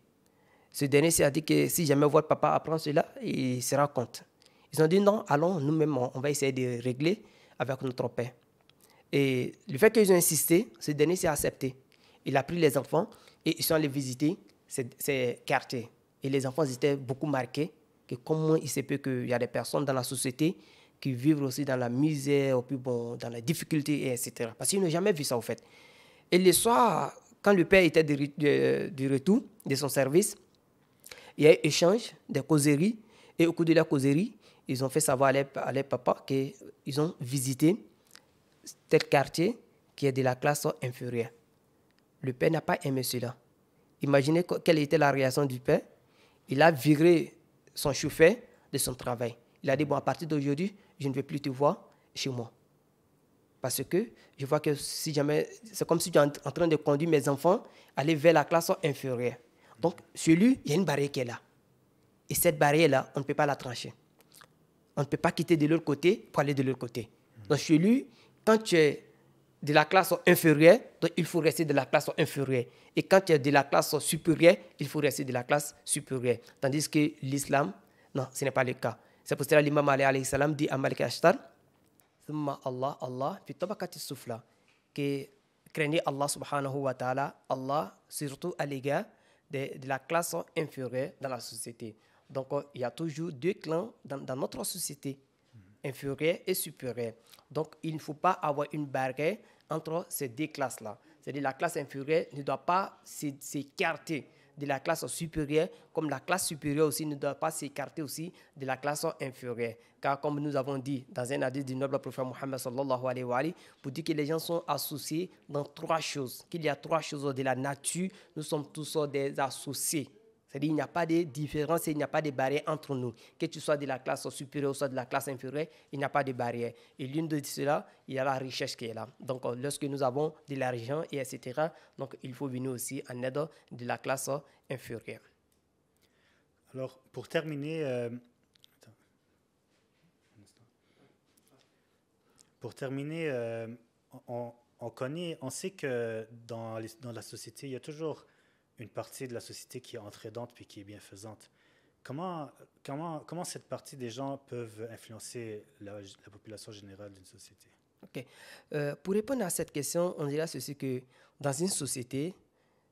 Ce dernier-ci a dit que si jamais votre papa apprend cela, il se rend compte. Ils ont dit non, allons, nous-mêmes, on va essayer de régler avec notre père. Et le fait qu'ils ont insisté, ce dernier-ci a accepté. Il a pris les enfants et ils sont allés visiter ces quartiers. Et les enfants étaient beaucoup marqués que comment il se peut qu'il y a des personnes dans la société qui vivent aussi dans la misère, puis bon, dans la difficulté, etc. Parce qu'ils n'ont jamais vu ça, au fait. Et le soir, quand le père était du retour de son service, il y a eu échange, des causeries. Et au cours de la causerie, ils ont fait savoir à leur papa qu'ils ont visité tel quartier qui est de la classe inférieure. Le père n'a pas aimé cela. Imaginez quelle était la réaction du père. Il a viré son chauffeur de son travail. Il a dit, bon, à partir d'aujourd'hui, je ne vais plus te voir chez moi. Parce que je vois que si jamais, c'est comme si tu es en train de conduire mes enfants aller vers la classe inférieure. Donc, chez lui, il y a une barrière qui est là. Et cette barrière-là, on ne peut pas la trancher. On ne peut pas quitter de l'autre côté pour aller de l'autre côté. Donc, chez lui, quand tu es de la classe inférieure, donc il faut rester de la classe inférieure. Et quand tu es de la classe supérieure, il faut rester de la classe supérieure. Tandis que l'islam, non, ce n'est pas le cas. C'est pour cela que l'imam Ali alayhi salam dit à Malik Ashtar, Allah, fi tabakati sufla, que craignez Allah subhanahu wa ta'ala, Allah surtout à l'égard de la classe inférieure dans la société. Donc il y a toujours deux clans dans notre société, inférieure et supérieure. Donc il ne faut pas avoir une barrière entre ces deux classes-là. C'est-à-dire la classe inférieure ne doit pas s'écarter de la classe supérieure, comme la classe supérieure aussi ne doit pas s'écarter aussi de la classe inférieure. Car comme nous avons dit dans un hadith du noble prophète Mohammed sallallahu alayhi wa sallam, pour dire que les gens sont associés dans trois choses, qu'il y a trois choses de la nature, nous sommes tous des associés. C'est-à-dire qu'il n'y a pas de différence et il n'y a pas de barrière entre nous. Que tu sois de la classe supérieure ou soit de la classe inférieure, il n'y a pas de barrière. Et l'une de cela, il y a la richesse qui est là. Donc, lorsque nous avons de l'argent, et etc., donc il faut venir aussi en aide de la classe inférieure. Alors, pour terminer, on sait que dans la société, il y a toujours une partie de la société qui est entraidante puis qui est bienfaisante. Comment cette partie des gens peuvent influencer la population générale d'une société? Ok. Pour répondre à cette question, on dirait ceci que dans une société,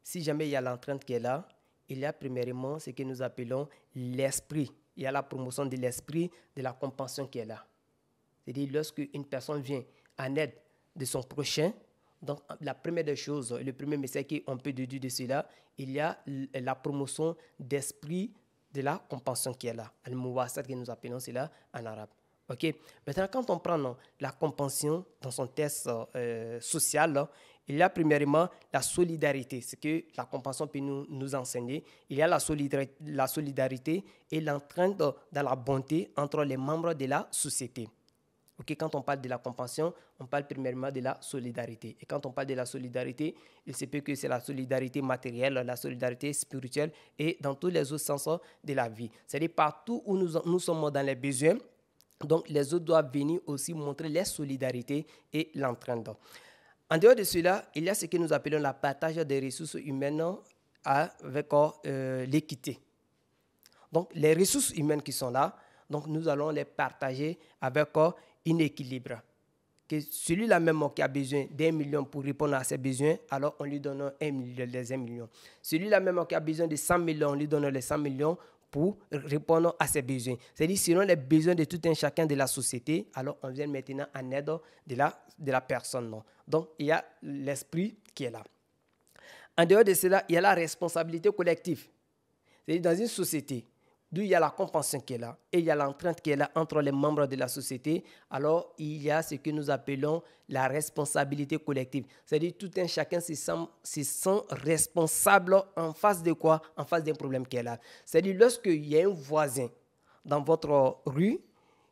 si jamais il y a l'entraide qui est là, il y a premièrement ce que nous appelons l'esprit. Il y a la promotion de l'esprit, de la compassion qui est là. C'est-à-dire lorsque une personne vient en aide de son prochain, donc la première des choses, le premier message qu'on peut déduire de cela, il y a la promotion d'esprit de la compassion qui est là. Al-Muwasat que nous appelons cela en arabe. OK? Maintenant, quand on prend la compassion dans son test social, il y a premièrement la solidarité, ce que la compassion peut nous enseigner. Il y a la solidarité et l'entraide dans la bonté entre les membres de la société. Okay, quand on parle de la compassion, on parle premièrement de la solidarité. Et quand on parle de la solidarité, il se peut que c'est la solidarité matérielle, la solidarité spirituelle et dans tous les autres sens de la vie. C'est-à-dire partout où nous sommes dans les besoins, donc les autres doivent venir aussi montrer la solidarité et l'entraide. En dehors de cela, il y a ce que nous appelons le partage des ressources humaines avec l'équité. Donc les ressources humaines qui sont là, donc nous allons les partager avec un équilibre. Que celui-là même qui a besoin d'1 million pour répondre à ses besoins, alors on lui donne les 1 million. Celui-là même qui a besoin de 100 millions, on lui donne les 100 millions pour répondre à ses besoins. C'est-à-dire, selon les besoins de tout un chacun de la société, alors on vient maintenant en aide de la personne. Non? Donc, il y a l'esprit qui est là. En dehors de cela, il y a la responsabilité collective. C'est-à-dire, dans une société, d'où il y a la compassion qui est là et il y a l'entraide qui est là entre les membres de la société, alors il y a ce que nous appelons la responsabilité collective. C'est-à-dire tout un chacun se sent responsable en face de quoi? En face d'un problème qui est là. C'est-à-dire lorsqu'il y a un voisin dans votre rue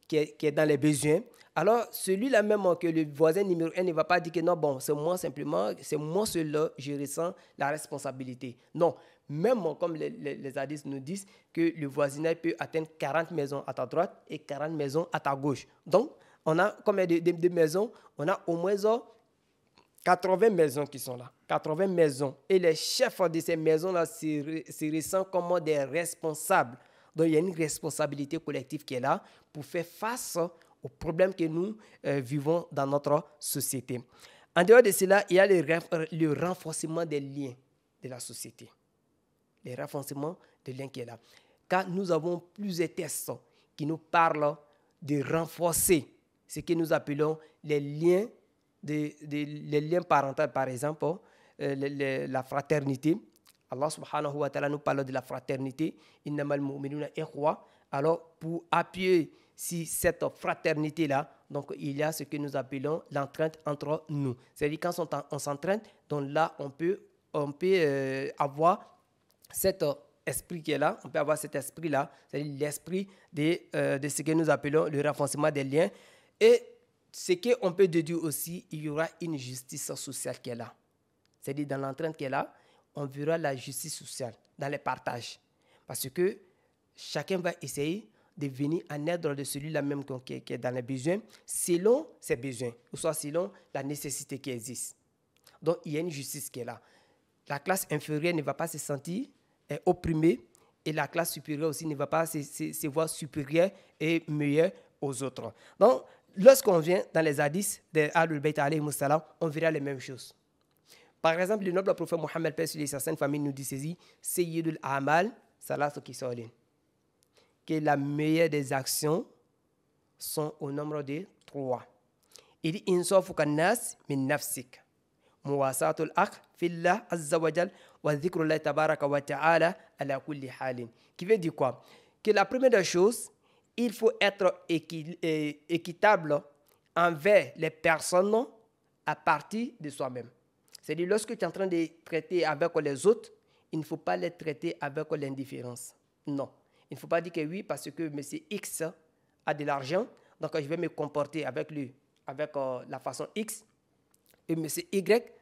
qui est dans les besoins, alors celui-là même que le voisin numéro 1 ne va pas dire que non, bon, c'est moi simplement, c'est moi seul, je ressens la responsabilité. Non. Même comme les hadiths nous disent que le voisinage peut atteindre 40 maisons à ta droite et 40 maisons à ta gauche. Donc, on a combien de maisons? On a au moins 80 maisons qui sont là. 80 maisons. Et les chefs de ces maisons-là se ressentent comme des responsables. Donc, il y a une responsabilité collective qui est là pour faire face aux problèmes que nous vivons dans notre société. En dehors de cela, il y a le renforcement des liens de la société. Le renforcement de liens qui est là. Car nous avons plusieurs tests qui nous parlent de renforcer ce que nous appelons les liens, les liens parentaux, par exemple, la fraternité. Allah subhanahu wa ta'ala nous parle de la fraternité. Innamal mu'minuna ikhwa. Alors, pour appuyer sur cette fraternité-là, donc il y a ce que nous appelons l'entraide entre nous. C'est-à-dire quand on s'entraide, donc là, on peut avoir cet esprit qui est là, on peut avoir cet esprit-là, c'est-à-dire l'esprit de ce que nous appelons le renforcement des liens. Et ce qu'on peut déduire aussi, il y aura une justice sociale qui est là. C'est-à-dire dans l'entraide qui est là, on verra la justice sociale dans les partages. Parce que chacun va essayer de venir en aide de celui-là même qui est dans les besoins, selon ses besoins, ou soit selon la nécessité qui existe. Donc, il y a une justice qui est là. La classe inférieure ne va pas se sentir opprimée et la classe supérieure aussi ne va pas se voir supérieure et meilleure aux autres. Donc, lorsqu'on vient dans les hadiths de Ahlul Bayt alayhi salam, on verra les mêmes choses. Par exemple, le noble prophète Mohammed, paix sur lui, sa sainte famille, nous dit ceci: Sayyidul Amal, Salatu Kisolin. Que la meilleure des actions sont au nombre de 3. Il dit Insafuka nas min nafsik. Muwasatul akh fillah azza wa jal wa dhikrullah tabaraka wa ta'ala ala kulli halin. Qui veut dire quoi? Que la première des choses, il faut être équitable envers les personnes à partir de soi-même. C'est-à-dire, lorsque tu es en train de traiter avec les autres, il ne faut pas les traiter avec l'indifférence. Non. Il ne faut pas dire que oui, parce que M. X a de l'argent, donc je vais me comporter avec lui, avec la façon X. Et M. Y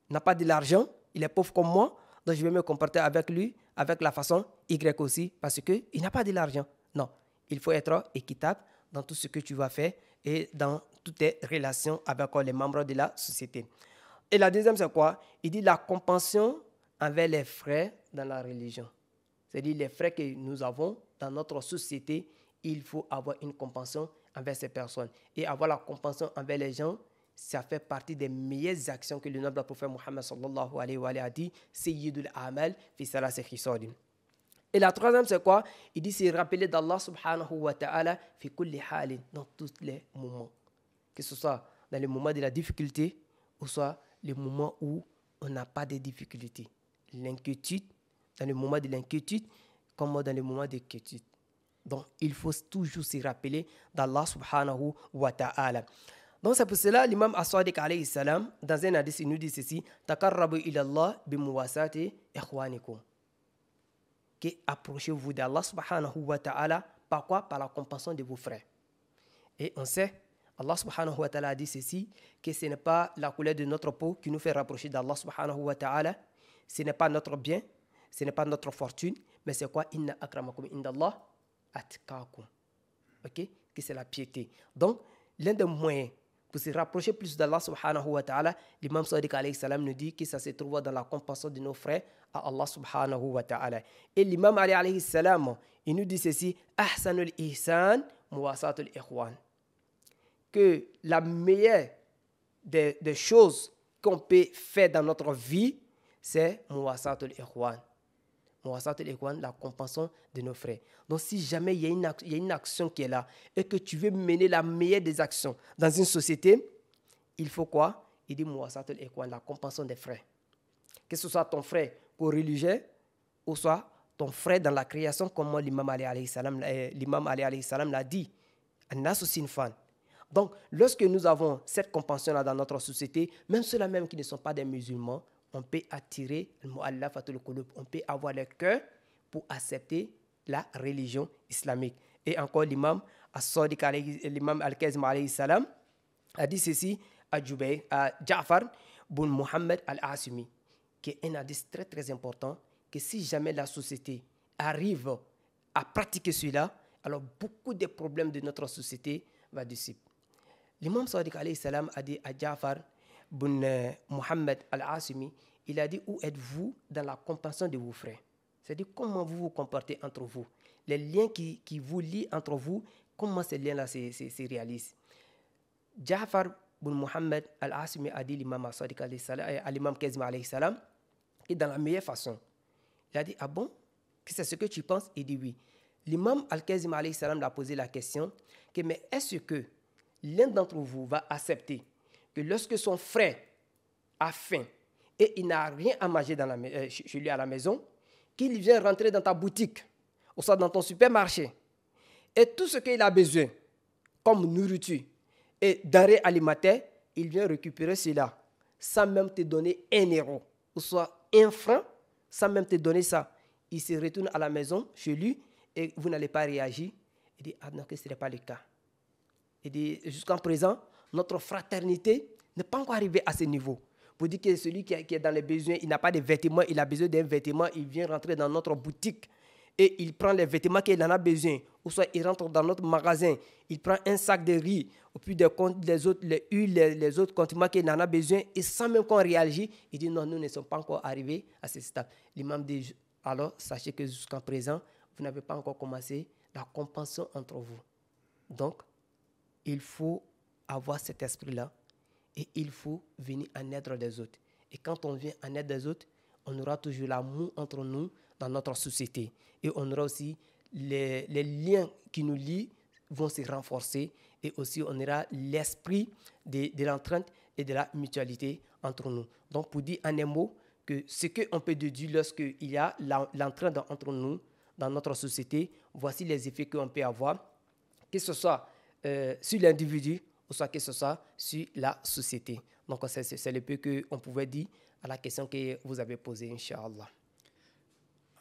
n'a pas de l'argent, il est pauvre comme moi, donc je vais me comporter avec lui, avec la façon Y aussi, parce qu'il n'a pas de l'argent. Non. Il faut être équitable dans tout ce que tu vas faire et dans toutes tes relations avec les membres de la société. Et la deuxième, c'est quoi? Il dit la compassion envers les frères dans la religion. C'est-à-dire les frères que nous avons dans notre société, il faut avoir une compassion envers ces personnes. Et avoir la compassion envers les gens, ça fait partie des meilleures actions que le noble prophète Mohammed sallallahu alayhi wa sallam a dit, Sayyidul Amal fi salasi khisadin. Et la troisième, c'est quoi? Il dit, c'est rappeler d'Allah subhanahu wa ta'ala fi kulli halin, dans tous les moments. Que ce soit dans les moments de la difficulté, ou soit les moments où on n'a pas de difficultés. L'inquiétude, dans le moment de l'inquiétude, comme dans le moment de quiétude. Donc, il faut toujours se rappeler d'Allah subhanahu wa ta'ala. Donc, c'est pour cela, l'imam As-Sadiq alayhi salam, dans un hadith, il nous dit ceci, « Takarrabu ilallah bimuwasati ikhwanikum » que approchez-vous d'Allah subhanahu wa ta'ala, par quoi? Par la compassion de vos frères. Et on sait, Allah subhanahu wa ta'ala a dit ceci, que ce n'est pas la couleur de notre peau qui nous fait rapprocher d'Allah subhanahu wa ta'ala, ce n'est pas notre bien, ce n'est pas notre fortune, mais c'est quoi? Inna akramakum indallah atqakum. Ok? Que c'est la piété. Donc, l'un des moyens pour se rapprocher plus d'Allah subhanahu wa ta'ala, l'imam Sadiq alayhi salam nous dit que ça se trouve dans la compassion de nos frères à Allah subhanahu wa ta'ala. Et l'imam Ali alayhi salam, il nous dit ceci, ahsanul ihsan muwasatul ikhwan. Que la meilleure des choses qu'on peut faire dans notre vie, c'est muwasatul ikhwan. Muwasatul ikhwan, la compassion de nos frères. Donc, si jamais il y a une action qui est là et que tu veux mener la meilleure des actions dans une société, il faut quoi? Il dit muwasatul ikhwan, la compassion des frères. Que ce soit ton frère co-religieux ou soit ton frère dans la création, comme l'imam Ali alayhi salam l'a dit. An-nasu sinfan. Donc, lorsque nous avons cette compassion-là dans notre société, même ceux-là même qui ne sont pas des musulmans, on peut attirer le mu'allafatul qulub, on peut avoir le cœur pour accepter la religion islamique. Et encore l'imam As-Sadiq, l'imam Al-Kazim alayhi salam, a dit ceci à Ja'far bin Muhammad Al-Asimi, qui est un hadith très très important, que si jamais la société arrive à pratiquer cela, alors beaucoup de problèmes de notre société vont dissiper. L'imam Sadiq alayhi salam a dit à Ja'far bin Muhammad Al-Asimi, il a dit, où êtes-vous dans la compassion de vos frères? C'est-à-dire, comment vous vous comportez entre vous? Les liens qui vous lient entre vous, comment ces liens-là se réalisent? Ja'far bin Muhammad Al-Asimi a dit l'imam Sadiq alayhi salam, à l'imam Kazim alayhi salam, et dans la meilleure façon. Il a dit, ah bon? Que c'est ce que tu penses? Il dit oui. L'imam Al-Kazim alayhi salam l'a posé la question, que, mais est-ce que l'un d'entre vous va accepter que lorsque son frère a faim et il n'a rien à manger chez lui à la maison, qu'il vient rentrer dans ta boutique, ou soit dans ton supermarché, et tout ce qu'il a besoin, comme nourriture et denrées alimentaires, il vient récupérer cela, sans même te donner 1 euro, ou soit 1 franc, sans même te donner ça. Il se retourne à la maison, chez lui, et vous n'allez pas réagir. Il dit, ah non, que ce n'est pas le cas. Il dit, jusqu'à présent, notre fraternité n'est pas encore arrivée à ce niveau. Pour dire que celui qui est dans les besoins, il n'a pas de vêtements, il a besoin d'un vêtement, il vient rentrer dans notre boutique et il prend les vêtements qu'il en a besoin. Ou soit il rentre dans notre magasin, il prend un sac de riz, au plus les autres, les huiles, les autres condiments qu'il en a besoin, et sans même qu'on réagisse, il dit non, nous ne sommes pas encore arrivés à ce stade. L'imam dit, alors sachez que jusqu'à présent, vous n'avez pas encore commencé la compassion entre vous. Donc, il faut avoir cet esprit-là et il faut venir en aide des autres. Et quand on vient en aide des autres, on aura toujours l'amour entre nous dans notre société. Et on aura aussi les liens qui nous lient vont se renforcer et aussi on aura l'esprit de l'entraide et de la mutualité entre nous. Donc pour dire en un mot que ce qu'on peut déduire lorsqu'il y a l'entraide entre nous dans notre société, voici les effets qu'on peut avoir, que ce soit sur l'individu ou soit que ce soit sur la société. Donc c'est le peu qu'on pouvait dire à la question que vous avez posée, Inch'Allah.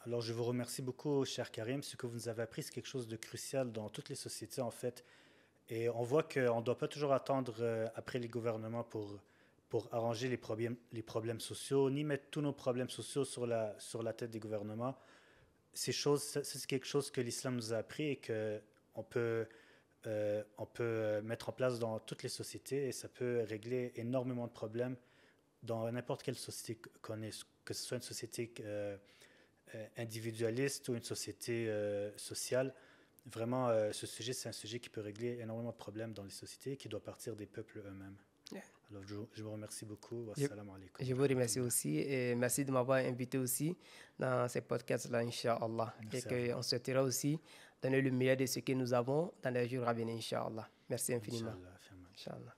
Alors, je vous remercie beaucoup, cher Karim. Ce que vous nous avez appris, c'est quelque chose de crucial dans toutes les sociétés, en fait. Et on voit qu'on ne doit pas toujours attendre après les gouvernements pour arranger les problèmes sociaux, ni mettre tous nos problèmes sociaux sur la tête des gouvernements. C'est quelque chose que l'islam nous a appris et qu'on peut mettre en place dans toutes les sociétés et ça peut régler énormément de problèmes dans n'importe quelle société qu'on est, que ce soit une société individualiste ou une société sociale. Vraiment, ce sujet, c'est un sujet qui peut régler énormément de problèmes dans les sociétés et qui doit partir des peuples eux-mêmes. Yeah. Alors, je vous remercie beaucoup. Wassalamu alaikum. Je vous remercie aussi et merci de m'avoir invité aussi dans ces podcasts-là, Inch'Allah. Et qu'on souhaitera aussi donner le meilleur de ce que nous avons dans les jours à venir, Inch'Allah. Merci infiniment. Inch'Allah.